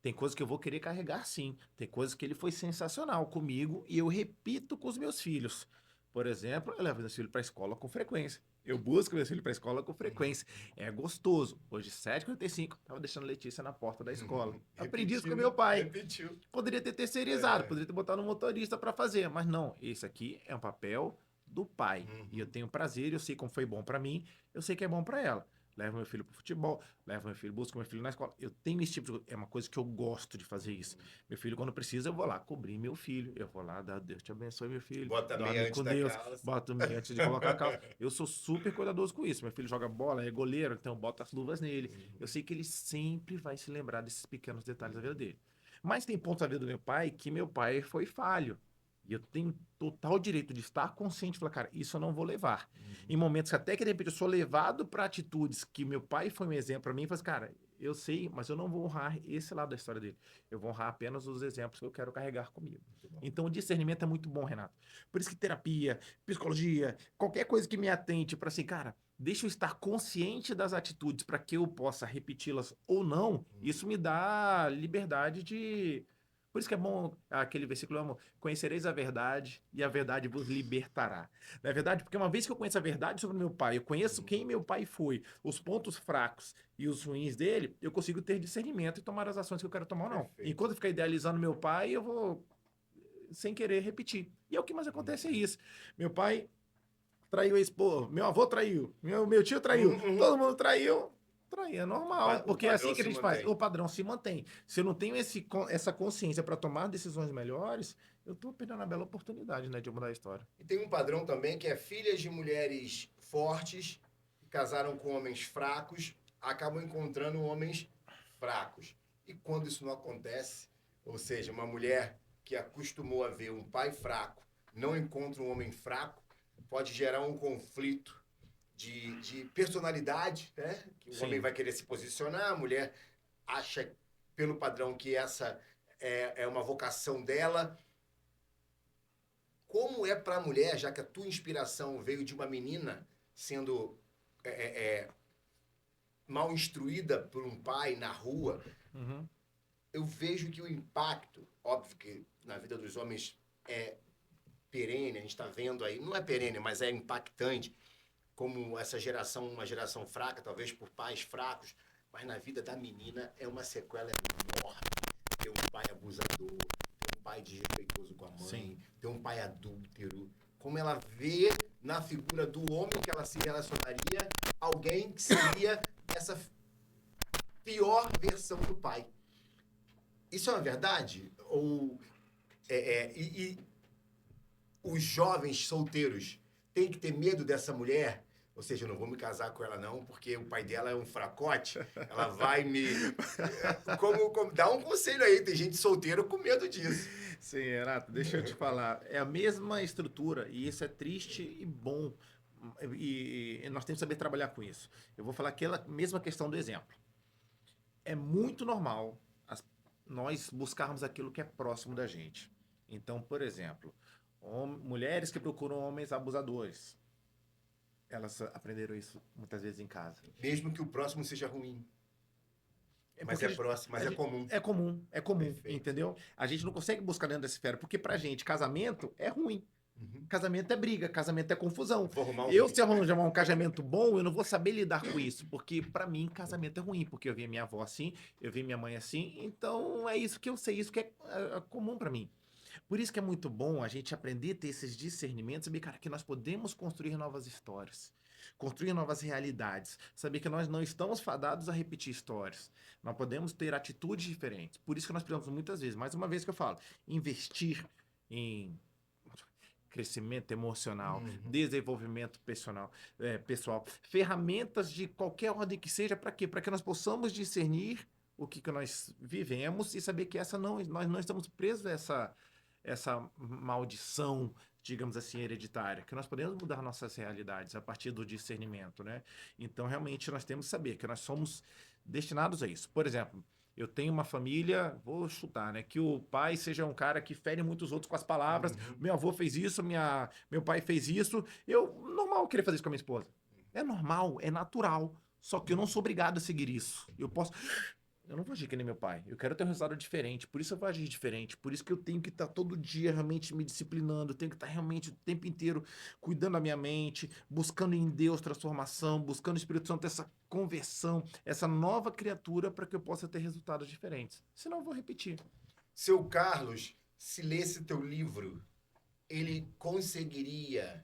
Tem coisas que eu vou querer carregar, sim. Tem coisas que ele foi sensacional comigo e eu repito com os meus filhos. Por exemplo, eu levo meus filhos para a escola com frequência. Eu busco meus filhos para a escola com frequência. É gostoso. Hoje, 7h45, estava deixando Letícia na porta da escola. Aprendi isso com meu pai. Repetiu. Poderia ter terceirizado, poderia ter botado um motorista para fazer. Mas não, esse aqui é um papel do pai. E eu tenho prazer, eu sei como foi bom para mim, eu sei que é bom para ela. Levo meu filho pro futebol, levo meu filho, busco meu filho na escola. Eu tenho esse tipo de... É uma coisa que eu gosto de fazer isso. Meu filho, quando precisa, eu vou lá cobrir meu filho. Eu vou lá, Deus te abençoe, meu filho. Bota meia antes da calça. Bota meia antes de colocar a calça. Eu sou super cuidadoso com isso. Meu filho joga bola, é goleiro, então eu boto as luvas nele. Eu sei que ele sempre vai se lembrar desses pequenos detalhes da vida dele. Mas tem pontos da vida do meu pai que meu pai foi falho. E eu tenho total direito de estar consciente e falar, cara, isso eu não vou levar. Em momentos que até que de repente eu sou levado para atitudes que meu pai foi um exemplo para mim, eu falo assim, cara, eu sei, mas eu não vou honrar esse lado da história dele. Eu vou honrar apenas os exemplos que eu quero carregar comigo. Então o discernimento é muito bom, Renato. Por isso que terapia, psicologia, qualquer coisa que me atente para assim, cara, deixa eu estar consciente das atitudes para que eu possa repeti-las ou não, isso me dá liberdade de... Por isso que é bom aquele versículo, eu amo, conhecereis a verdade e a verdade vos libertará. Não é verdade? Porque uma vez que eu conheço a verdade sobre meu pai, eu conheço quem meu pai foi, os pontos fracos e os ruins dele, eu consigo ter discernimento e tomar as ações que eu quero tomar ou não. Perfeito. Enquanto eu ficar idealizando meu pai, eu vou sem querer repetir. E é o que mais acontece é isso. Meu pai traiu a esposa, meu avô traiu, meu tio traiu, todo mundo traiu. Trair é normal, porque é assim que a gente faz. O padrão se mantém. Se eu não tenho essa consciência para tomar decisões melhores, eu tô perdendo a bela oportunidade, né, de mudar a história. E tem um padrão também que é filhas de mulheres fortes que casaram com homens fracos, acabam encontrando homens fracos. E quando isso não acontece, ou seja, uma mulher que acostumou a ver um pai fraco não encontra um homem fraco, pode gerar um conflito de personalidade, né? Que o Sim. homem vai querer se posicionar, a mulher acha, pelo padrão, que essa é uma vocação dela. Como é para a mulher, já que a tua inspiração veio de uma menina sendo mal instruída por um pai na rua, eu vejo que o impacto, óbvio que na vida dos homens é perene, a gente está vendo aí, não é perene, mas é impactante, como essa geração, uma geração fraca, talvez por pais fracos, mas na vida da menina é uma sequela enorme. Ter um pai abusador, ter um pai desrespeitoso com a mãe, Sim. ter um pai adúltero. Como ela vê na figura do homem que ela se relacionaria alguém que seria essa pior versão do pai. Isso é uma verdade? Ou os jovens solteiros têm que ter medo dessa mulher? Ou seja, eu não vou me casar com ela não, porque o pai dela é um fracote. Ela vai me... Dá um conselho aí, tem gente solteira com medo disso. Sim, Renato, deixa eu te falar. É a mesma estrutura, e isso é triste e bom. E nós temos que saber trabalhar com isso. Eu vou falar aquela mesma questão do exemplo. É muito normal nós buscarmos aquilo que é próximo da gente. Então, por exemplo, mulheres que procuram homens abusadores. Elas aprenderam isso muitas vezes em casa. Mesmo que o próximo seja ruim. Mas é próximo, mas é comum. É comum, Perfeito. entendeu? A gente não consegue buscar dentro dessa esfera, porque pra gente, casamento é ruim. Casamento é briga, casamento é confusão. Se eu arranjar um casamento bom, eu não vou saber lidar com isso, porque pra mim casamento é ruim, porque eu vi minha avó assim, eu vi minha mãe assim, então é isso que eu sei, isso que é comum pra mim. Por isso que é muito bom a gente aprender a ter esses discernimentos, saber, cara, que nós podemos construir novas histórias, construir novas realidades, saber que nós não estamos fadados a repetir histórias, nós podemos ter atitudes diferentes. Por isso que nós precisamos muitas vezes, mais uma vez que eu falo, investir em crescimento emocional, desenvolvimento pessoal, ferramentas de qualquer ordem que seja, para quê? Para que nós possamos discernir o que nós vivemos e saber que nós não estamos presos a essa maldição, digamos assim, hereditária, que nós podemos mudar nossas realidades a partir do discernimento, né? Então, realmente, nós temos que saber que nós somos destinados a isso. Por exemplo, eu tenho uma família, vou chutar, né? Que o pai seja um cara que fere muitos outros com as palavras. Meu avô fez isso, meu pai fez isso. Normal querer fazer isso com a minha esposa. É normal, é natural. Só que eu não sou obrigado a seguir isso. Eu não vou agir que nem meu pai. Eu quero ter um resultado diferente. Por isso eu vou agir diferente. Por isso que eu tenho que estar todo dia realmente me disciplinando. Eu tenho que estar realmente o tempo inteiro cuidando da minha mente, buscando em Deus transformação, buscando o Espírito Santo essa conversão, essa nova criatura para que eu possa ter resultados diferentes. Senão eu vou repetir. Seu Carlos, se lesse teu livro, ele conseguiria,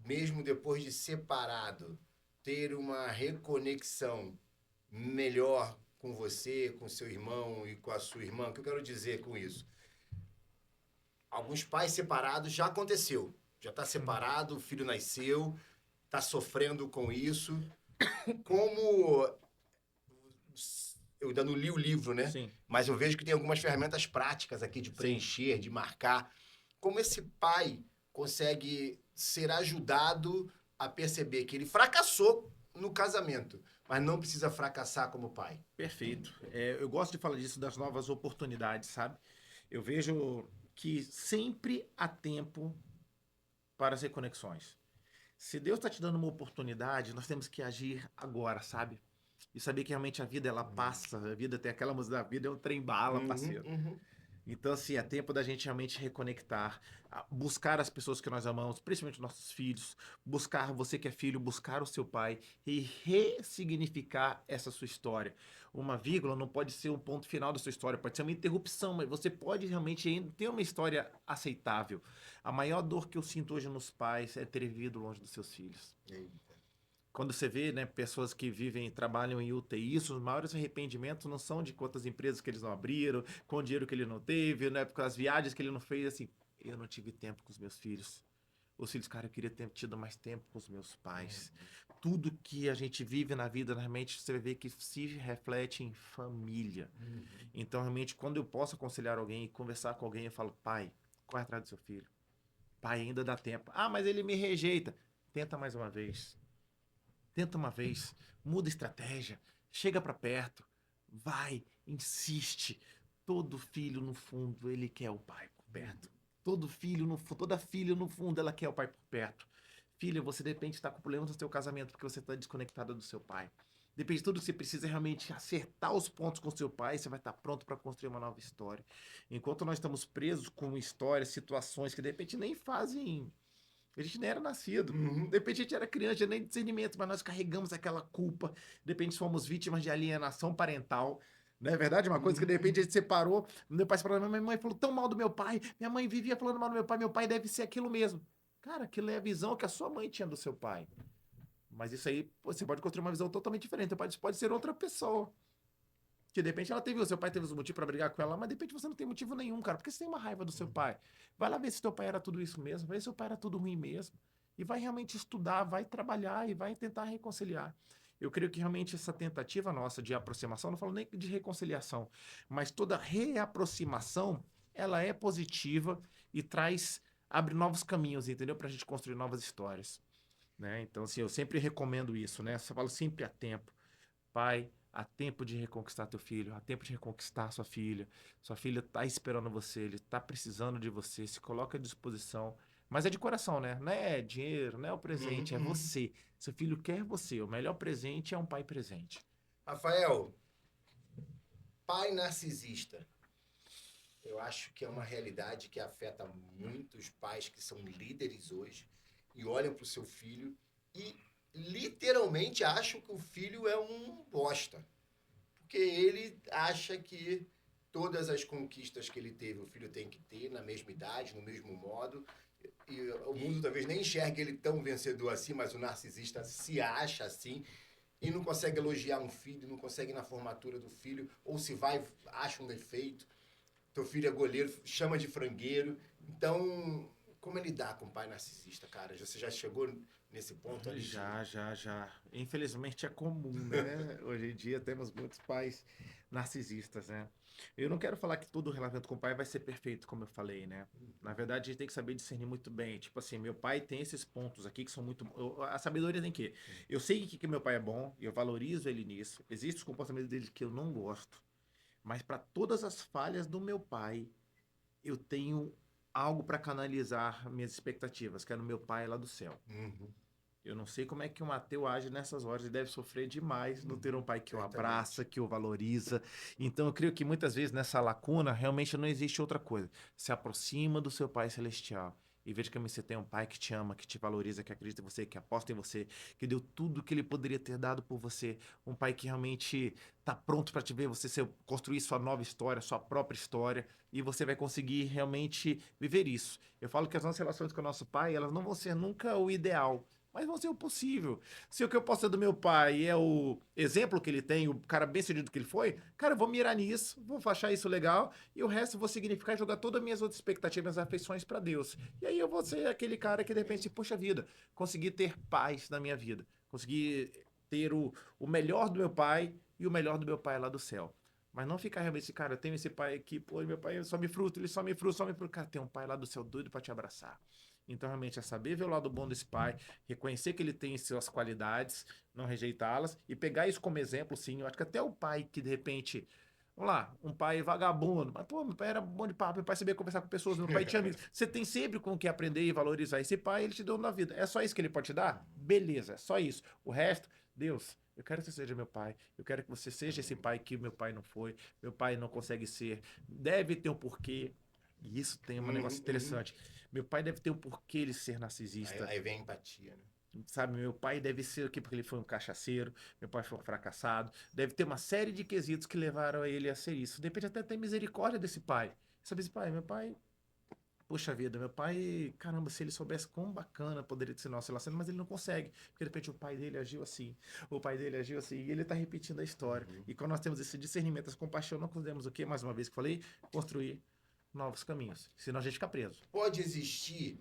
mesmo depois de separado, ter uma reconexão melhor com você, com seu irmão e com a sua irmã? O que eu quero dizer com isso? Alguns pais separados já aconteceu. Já está separado, o filho nasceu, está sofrendo com isso. Como... Eu ainda não li o livro, né? Sim. Mas eu vejo que tem algumas ferramentas práticas aqui de preencher, de marcar. Como esse pai consegue ser ajudado a perceber que ele fracassou no casamento, mas não precisa fracassar como pai? Perfeito. Eu gosto de falar disso, das novas oportunidades, sabe? Eu vejo que sempre há tempo para as reconexões. Se Deus está te dando uma oportunidade, nós temos que agir agora, sabe? E saber que realmente a vida, ela passa. A vida tem aquela música da vida, é um trem-bala, parceiro. Então, assim, é tempo da gente realmente reconectar, buscar as pessoas que nós amamos, principalmente nossos filhos, buscar você que é filho, buscar o seu pai e ressignificar essa sua história. Uma vírgula não pode ser o ponto final da sua história, pode ser uma interrupção, mas você pode realmente ainda ter uma história aceitável. A maior dor que eu sinto hoje nos pais é ter vivido longe dos seus filhos. Eita. Quando você vê, né, pessoas que vivem, trabalham em UTI, os maiores arrependimentos não são de quantas empresas que eles não abriram, com o dinheiro que ele não teve, né, com as viagens que ele não fez, assim, eu não tive tempo com os meus filhos. Os filhos, cara, eu queria ter tido mais tempo com os meus pais. Tudo que a gente vive na vida, realmente, você vai ver que se reflete em família. Então, realmente, quando eu posso aconselhar alguém e conversar com alguém, eu falo, pai, corre atrás do seu filho. Pai, ainda dá tempo. Ah, mas ele me rejeita. Tenta mais uma vez. Tenta uma vez, muda a estratégia, chega para perto, vai, insiste. Todo filho, no fundo, ele quer o pai por perto. Todo filho, no fundo, toda filha, no fundo, ela quer o pai por perto. Filha, você de repente está com problemas no seu casamento porque você está desconectada do seu pai. Depende de tudo que você precisa é realmente acertar os pontos com seu pai, você vai estar pronto para construir uma nova história. Enquanto nós estamos presos com histórias, situações que de repente nem fazem, a gente nem era nascido. De repente a gente era criança, tinha nem discernimento, mas nós carregamos aquela culpa. De repente fomos vítimas de alienação parental. Não é verdade? Uma coisa que de repente a gente separou. Meu pai separou, minha mãe falou tão mal do meu pai. Minha mãe vivia falando mal do meu pai deve ser aquilo mesmo. Cara, aquilo é a visão que a sua mãe tinha do seu pai. Mas isso aí, você pode construir uma visão totalmente diferente. Pode ser outra pessoa. Que de repente ela teve, o seu pai teve os motivos pra brigar com ela, mas de repente você não tem motivo nenhum, cara. Porque você tem uma raiva do seu pai. Vai lá ver se teu pai era tudo isso mesmo, vai ver se seu pai era tudo ruim mesmo. E vai realmente estudar, vai trabalhar e vai tentar reconciliar. Eu creio que realmente essa tentativa nossa de aproximação, não falo nem de reconciliação, mas toda reaproximação, ela é positiva e traz, abre novos caminhos, entendeu? Pra gente construir novas histórias, né? Então, assim, eu sempre recomendo isso, né? Eu falo sempre a tempo. Pai, há tempo de reconquistar teu filho, há tempo de reconquistar sua filha. Sua filha está esperando você, ele está precisando de você, se coloca à disposição. Mas é de coração, né? Não é dinheiro, não é o presente, é você. Seu filho quer você. O melhor presente é um pai presente. Rafael, pai narcisista. Eu acho que é uma realidade que afeta muitos pais que são líderes hoje e olham para o seu filho e literalmente acham que o filho é um bosta. Porque ele acha que todas as conquistas que ele teve, o filho tem que ter na mesma idade, no mesmo modo. E o mundo talvez nem enxergue ele tão vencedor assim, mas o narcisista se acha assim e não consegue elogiar um filho, não consegue ir na formatura do filho, ou se vai, acha um defeito. Teu filho é goleiro, chama de frangueiro. Então, como é lidar com um pai narcisista, cara? Você já chegou nesse ponto ali? Já. Infelizmente é comum, né? Hoje em dia temos muitos pais narcisistas, né? Eu não quero falar que todo relacionamento com o pai vai ser perfeito, como eu falei, né? Na verdade, a gente tem que saber discernir muito bem. Tipo assim, meu pai tem esses pontos aqui que são muito. A sabedoria tem que. Eu sei que meu pai é bom, eu valorizo ele nisso. Existem os comportamentos dele que eu não gosto. Mas para todas as falhas do meu pai, eu tenho algo para canalizar minhas expectativas, que é no meu pai lá do céu. Uhum. Eu não sei como é que um ateu age nessas horas. Ele deve sofrer demais não ter um pai que o Certamente. abraça, que o valoriza. Então, eu creio que muitas vezes nessa lacuna realmente não existe outra coisa. Se aproxima do seu pai celestial e veja que você tem um pai que te ama, que te valoriza, que acredita em você, que aposta em você, que deu tudo que ele poderia ter dado por você. Um pai que realmente está pronto para te ver você construir sua nova história, sua própria história, e você vai conseguir realmente viver isso. Eu falo que as nossas relações com o nosso pai, elas não vão ser nunca o ideal, mas vão ser o possível. Se o que eu posso ter do meu pai é o exemplo que ele tem, o cara bem sucedido que ele foi, cara, eu vou mirar nisso, vou achar isso legal, e o resto eu vou significar jogar todas as minhas outras expectativas, minhas afeições para Deus. E aí eu vou ser aquele cara que de repente, puxa vida, consegui ter paz na minha vida, consegui ter o melhor do meu pai e o melhor do meu pai lá do céu. Mas não ficar realmente, assim, cara, eu tenho esse pai aqui, pô, meu pai só me frustra, ele só me frustra, só me frustra. Cara, tem um pai lá do céu doido para te abraçar. Então, realmente, é saber ver o lado bom desse pai, reconhecer que ele tem suas qualidades, não rejeitá-las e pegar isso como exemplo, sim. Eu acho que até o pai que, de repente, Vamos lá, um pai vagabundo. Mas, pô, meu pai era bom de papo, meu pai sabia conversar com pessoas, meu pai tinha amigos. Você tem sempre com o que aprender e valorizar esse pai, ele te deu na vida. É só isso que ele pode te dar? Beleza, é só isso. O resto, Deus, eu quero que você seja meu pai. Eu quero que você seja esse pai que meu pai não foi, meu pai não consegue ser. Deve ter um porquê. E isso tem um negócio Uhum, uhum. interessante. Meu pai deve ter um porquê ele ser Aí, narcisista. aí vem a empatia, né? Sabe, meu pai deve ser o quê? Porque ele foi um cachaceiro, meu pai foi um fracassado. Deve ter uma série de quesitos que levaram a ele a ser isso. De repente até ter misericórdia desse pai. Sabe, esse pai, meu pai, poxa vida, meu pai, caramba, se ele soubesse quão bacana poderia ser nosso relacionamento, mas ele não consegue. Porque de repente o pai dele agiu assim, o pai dele agiu assim, e ele tá repetindo a história. Uhum. E quando nós temos esse discernimento, essa compaixão, nós podemos o quê? Mais uma vez que falei, construir novos caminhos. Senão a gente fica preso. Pode existir,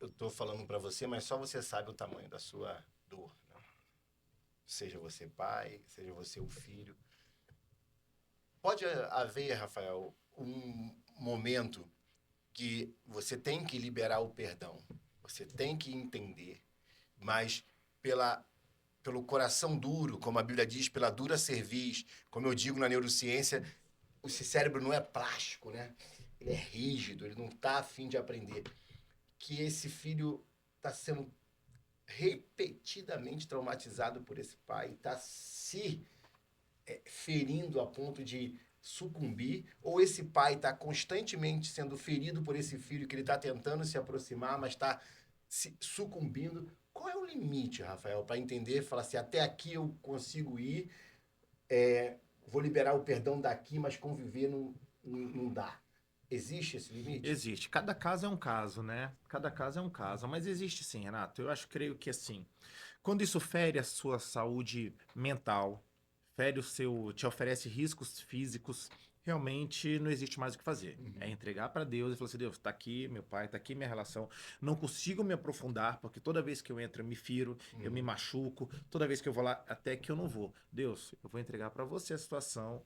eu tô falando para você, mas só você sabe o tamanho da sua dor, né? Seja você pai, seja você o filho. Pode haver, Rafael, um momento que você tem que liberar o perdão. Você tem que entender, mas pela pelo coração duro, como a Bíblia diz, pela dura cerviz, como eu digo na neurociência, o cérebro não é plástico, né? Ele é rígido, ele não está afim de aprender. Que esse filho está sendo repetidamente traumatizado por esse pai, está se ferindo a ponto de sucumbir, ou esse pai está constantemente sendo ferido por esse filho que ele está tentando se aproximar, mas está se sucumbindo. Qual é o limite, Rafael, para entender, falar assim, até aqui eu consigo ir, vou liberar o perdão daqui, mas conviver não dá. Existe esse limite? Existe. Cada caso é um caso, né? Cada caso é um caso. Mas existe sim, Renato. Eu acho, creio que assim, quando isso fere a sua saúde mental, fere o seu, te oferece riscos físicos, realmente não existe mais o que fazer. É Uhum. entregar para Deus e falar assim: Deus, tá aqui meu pai, tá aqui minha relação. Não consigo me aprofundar, porque toda vez que eu entro eu me firo, eu me Uhum. machuco. Toda vez que eu vou lá, até que eu não vou. Deus, eu vou entregar para você a situação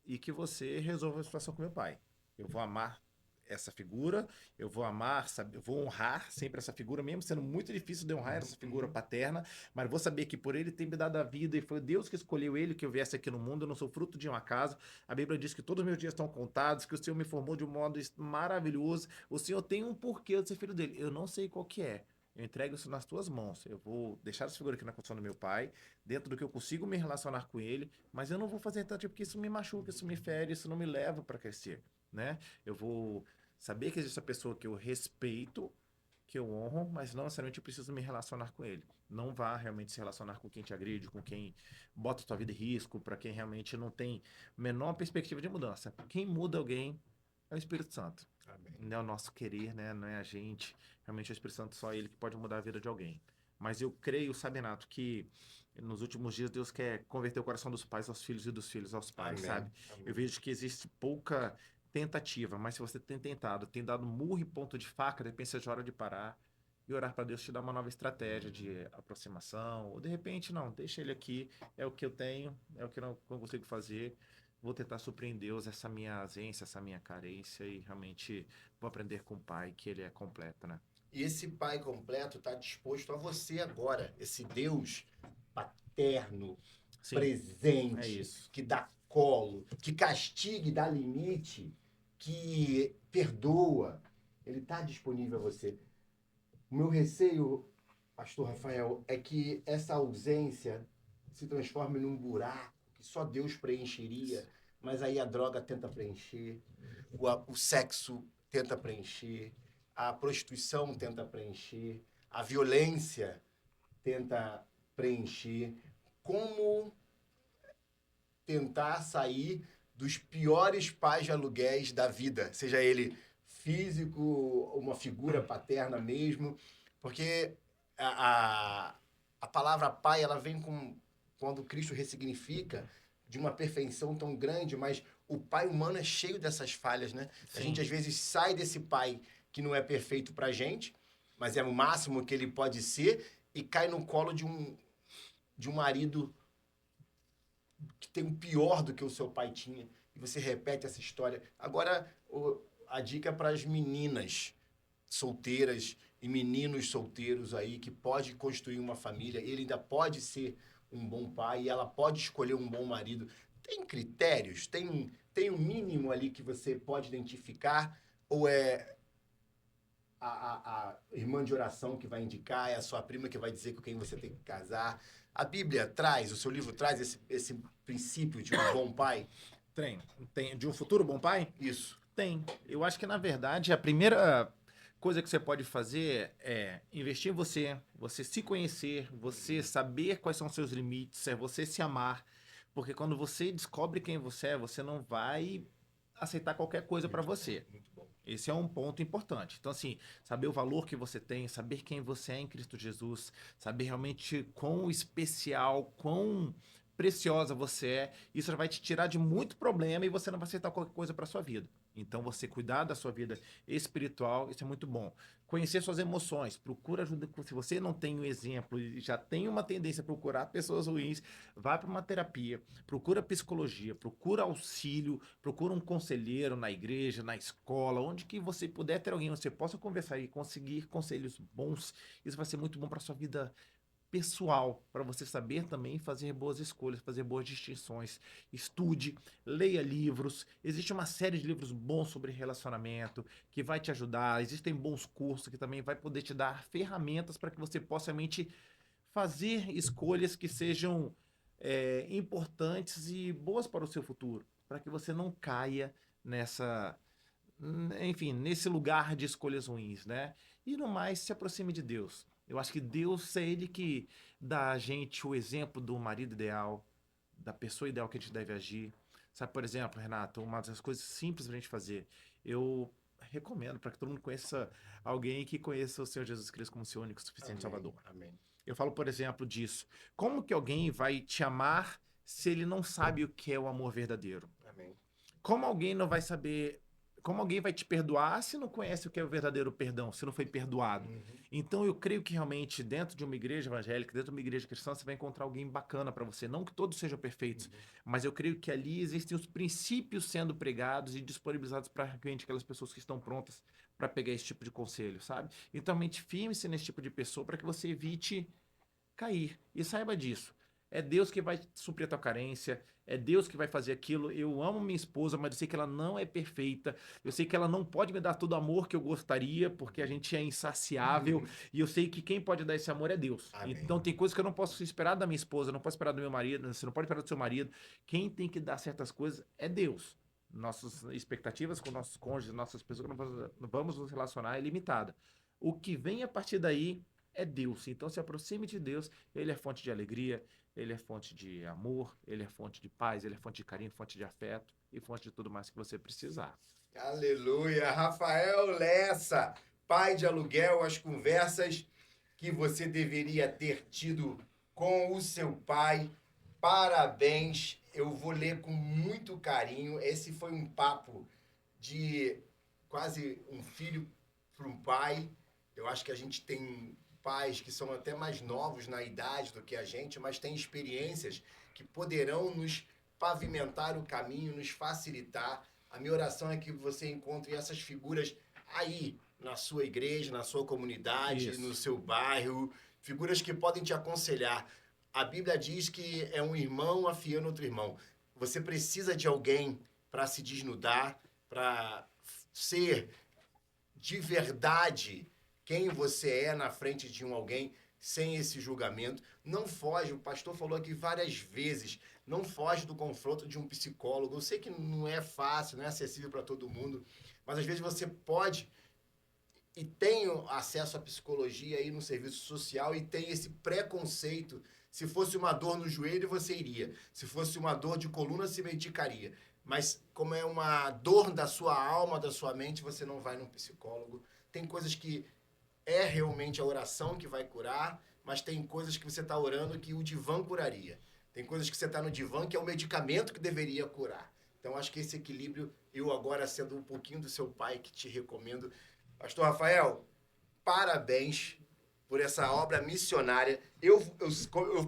e que você resolva a situação com meu pai. Eu vou amar essa figura, eu vou amar, sabe, eu vou honrar sempre essa figura, mesmo sendo muito difícil de honrar essa Uhum. figura Uhum. paterna, mas vou saber que por ele ter me dado a vida e foi Deus que escolheu ele que eu viesse aqui no mundo, eu não sou fruto de um acaso. A Bíblia diz que todos os meus dias estão contados, que o Senhor me formou de um modo maravilhoso. O Senhor tem um porquê de ser filho dele. Eu não sei qual que é. Eu entrego isso nas tuas mãos. Eu vou deixar essa figura aqui na condição do meu pai, dentro do que eu consigo me relacionar com ele, mas eu não vou fazer tanto porque isso me machuca, isso me fere, isso não me leva para crescer, né? Eu vou saber que existe essa pessoa que eu respeito, que eu honro, mas não necessariamente eu preciso me relacionar com ele. Não vá realmente se relacionar com quem te agride, com quem bota a tua vida em risco, para quem realmente não tem menor perspectiva de mudança. Quem muda alguém é o Espírito Santo. Amém. Não é o nosso querer, né? Não é a gente. Realmente é o Espírito Santo, só ele que pode mudar a vida de alguém. Mas eu creio, sabe, Renato, que nos últimos dias Deus quer converter o coração dos pais aos filhos e dos filhos aos pais, Amém. sabe? Eu Amém. vejo que existe pouca tentativa, mas se você tem tentado, tem dado murro e ponto de faca, de repente seja hora de parar e orar para Deus te dar uma nova estratégia de aproximação, ou de repente, não, deixa ele aqui, é o que eu tenho, é o que eu não consigo fazer, vou tentar suprir em Deus essa minha ausência, essa minha carência e realmente vou aprender com o Pai que ele é completo, né? E esse pai completo está disposto a você agora, esse Deus paterno, Sim, é presente, isso. que dá colo, que castiga e dá limite, que perdoa. Ele está disponível a você. O meu receio, pastor Rafael, é que essa ausência se transforme num buraco que só Deus preencheria, mas aí a droga tenta preencher, o sexo tenta preencher, a prostituição tenta preencher, a violência tenta preencher. Como tentar sair dos piores pais de aluguéis da vida, seja ele físico, uma figura paterna mesmo, porque a palavra pai ela vem com quando Cristo ressignifica de uma perfeição tão grande, mas o pai humano é cheio dessas falhas, né? A gente Sim, às vezes sai desse pai que não é perfeito pra gente, mas é o máximo que ele pode ser e cai no colo de um marido que tem um pior do que o seu pai tinha. E você repete essa história. Agora, a dica para as meninas solteiras e meninos solteiros aí que pode construir uma família, ele ainda pode ser um bom pai e ela pode escolher um bom marido. tem critérios? Tem um mínimo ali que você pode identificar? Ou é a irmã de oração que vai indicar, é a sua prima que vai dizer com quem você tem que casar? A Bíblia traz, o seu livro traz esse princípio de um bom pai? Tem de um futuro bom pai? Isso. Tem. Eu acho que, na verdade, a primeira coisa que você pode fazer é investir em você, você se conhecer, você saber quais são os seus limites, é você se amar. Porque quando você descobre quem você é, você não vai aceitar qualquer coisa para você. Muito bom. Esse é um ponto importante. Então, assim, saber o valor que você tem, saber quem você é em Cristo Jesus, saber realmente quão especial, quão preciosa você é, isso já vai te tirar de muito problema e você não vai aceitar qualquer coisa para sua vida. Então, você cuidar da sua vida espiritual, isso é muito bom. Conhecer suas emoções, procura ajuda. Se você não tem um exemplo e já tem uma tendência a procurar pessoas ruins, vá para uma terapia, procura psicologia, procura auxílio, procura um conselheiro na igreja, na escola, onde que você puder ter alguém, você possa conversar e conseguir conselhos bons. Isso vai ser muito bom para sua vida pessoal, para você saber também fazer boas escolhas, fazer boas distinções. Estude, leia livros. Existe uma série de livros bons sobre relacionamento que vai te ajudar. Existem bons cursos que também vai poder te dar ferramentas para que você possa realmente fazer escolhas que sejam importantes e boas para o seu futuro, para que você não caia enfim, nesse lugar de escolhas ruins, né? E no mais, se aproxime de Deus. Eu acho que Deus é ele que dá a gente o exemplo do marido ideal, da pessoa ideal que a gente deve agir. Sabe, por exemplo, Renato, uma das coisas simples pra gente fazer, eu recomendo para que todo mundo conheça alguém que conheça o Senhor Jesus Cristo como seu único e suficiente Amém. Salvador. Amém. Eu falo, por exemplo, disso. Como que alguém vai te amar se ele não sabe o que é o amor verdadeiro? Amém. Como alguém não vai saber, como alguém vai te perdoar se não conhece o que é o verdadeiro perdão, se não foi perdoado? Então eu creio que realmente dentro de uma igreja evangélica, dentro de uma igreja cristã, você vai encontrar alguém bacana para você. Não que todos sejam perfeitos, mas eu creio que ali existem os princípios sendo pregados e disponibilizados para realmente aquelas pessoas que estão prontas para pegar esse tipo de conselho, sabe? Então, realmente firme-se nesse tipo de pessoa para que você evite cair. E saiba disso. É Deus que vai suprir a tua carência, é Deus que vai fazer aquilo. Eu amo minha esposa, mas eu sei que ela não é perfeita. Eu sei que ela não pode me dar todo o amor que eu gostaria, porque a gente é insaciável. E eu sei que quem pode dar esse amor é Deus. Amém. Então tem coisas que eu não posso esperar da minha esposa, não posso esperar do meu marido, você não pode esperar do seu marido. Quem tem que dar certas coisas é Deus. Nossas expectativas com nossos cônjuges, nossas pessoas que não vamos nos relacionar é limitada. O que vem a partir daí é Deus. Então se aproxime de Deus, ele é fonte de alegria, ele é fonte de amor, ele é fonte de paz, ele é fonte de carinho, fonte de afeto e fonte de tudo mais que você precisar. Aleluia! Rafael Lessa, pai de aluguel, as conversas que você deveria ter tido com o seu pai. Parabéns! Eu vou ler com muito carinho. Esse foi um papo de quase um filho para um pai. Eu acho que a gente tem pais que são até mais novos na idade do que a gente, mas têm experiências que poderão nos pavimentar o caminho, nos facilitar. A minha oração é que você encontre essas figuras aí, na sua igreja, na sua comunidade, Isso. no seu bairro, figuras que podem te aconselhar. A Bíblia diz que é um irmão afiando outro irmão. Você precisa de alguém para se desnudar, para ser de verdade quem você é na frente de alguém sem esse julgamento. Não foge, o pastor falou aqui várias vezes, não foge do confronto de um psicólogo. Eu sei que não é fácil, não é acessível para todo mundo, mas às vezes você pode e tem acesso à psicologia aí no serviço social e tem esse preconceito. Se fosse uma dor no joelho, você iria. Se fosse uma dor de coluna, se medicaria. Mas como é uma dor da sua alma, da sua mente, você não vai num psicólogo. Tem coisas que é realmente a oração que vai curar, mas tem coisas que você está orando que o divã curaria. Tem coisas que você está no divã que é o medicamento que deveria curar. Então, acho que esse equilíbrio, eu agora sendo um pouquinho do seu pai, que te recomendo. Pastor Rafael, parabéns por essa obra missionária. Eu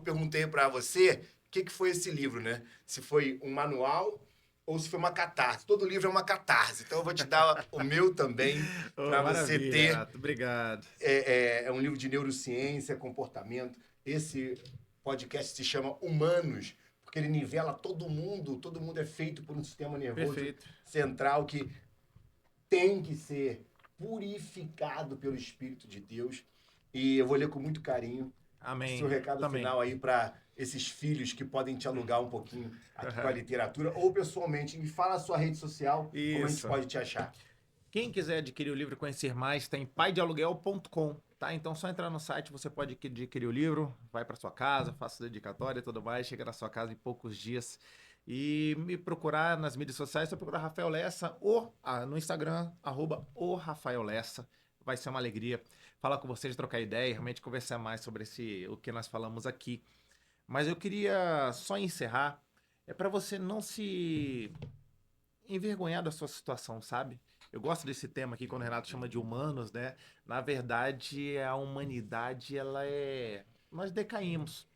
perguntei para você o que foi esse livro, né? Se foi um manual ou se foi uma catarse. Todo livro é uma catarse, então eu vou te dar o meu também, para você ter. Renato, obrigado. É um livro de neurociência, comportamento. Esse podcast se chama Humanos, porque ele nivela todo mundo é feito por um sistema nervoso Perfeito. central que tem que ser purificado pelo Espírito de Deus. E eu vou ler com muito carinho Amém. seu recado Também. final aí para esses filhos que podem te alugar um pouquinho aqui com a literatura, ou pessoalmente. Me fala a sua rede social, como a gente Isso. pode te achar. Quem quiser adquirir o livro e conhecer mais, tem paidealuguel.com, tá? Então, só entrar no site, você pode adquirir o livro, vai para sua casa, faça dedicatória e tudo mais, chega na sua casa em poucos dias. E me procurar nas mídias sociais, só procurar Rafael Lessa ou no Instagram, @o Rafael Lessa. Vai ser uma alegria falar com vocês, trocar ideia e realmente conversar mais sobre o que nós falamos aqui. Mas eu queria só encerrar, para você não se envergonhar da sua situação, sabe? Eu gosto desse tema aqui, quando o Renato chama de humanos, né? Na verdade, a humanidade, nós decaímos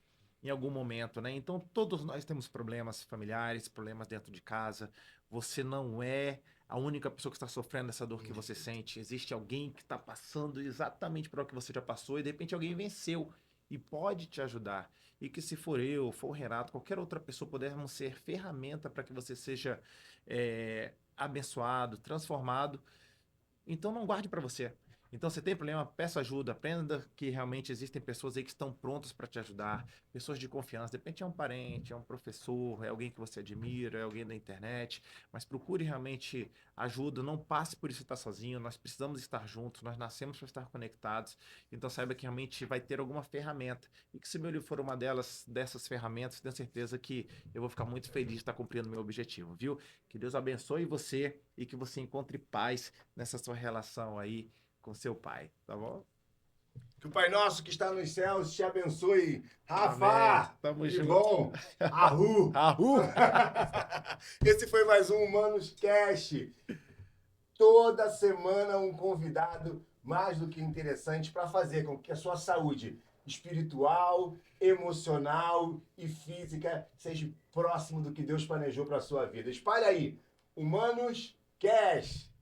em algum momento, né? Então, todos nós temos problemas familiares, problemas dentro de casa. Você não é a única pessoa que está sofrendo essa dor que você sente. Existe alguém que está passando exatamente por o que você já passou e, de repente, alguém venceu e pode te ajudar. E que se for eu, for o Renato, qualquer outra pessoa, pudermos ser ferramenta para que você seja abençoado, transformado. Então não guarde para você. Então você tem problema, peça ajuda, aprenda que realmente existem pessoas aí que estão prontas para te ajudar, pessoas de confiança. De repente é um parente, é um professor, é alguém que você admira, é alguém da internet, mas procure realmente ajuda, não passe por isso estar sozinho, nós precisamos estar juntos, nós nascemos para estar conectados, então saiba que realmente vai ter alguma ferramenta e que se meu livro for uma dessas ferramentas, tenho certeza que eu vou ficar muito feliz de estar cumprindo meu objetivo, viu? Que Deus abençoe você e que você encontre paz nessa sua relação aí com seu pai, tá bom? Que o Pai Nosso que está nos céus te abençoe. Rafa! Amém. Tamo Que junto. bom! Arru! Arru! Esse foi mais um Humanos Cast. Toda semana um convidado mais do que interessante para fazer com que a sua saúde espiritual, emocional e física seja próximo do que Deus planejou para a sua vida. Espalha aí, Humanos Cast.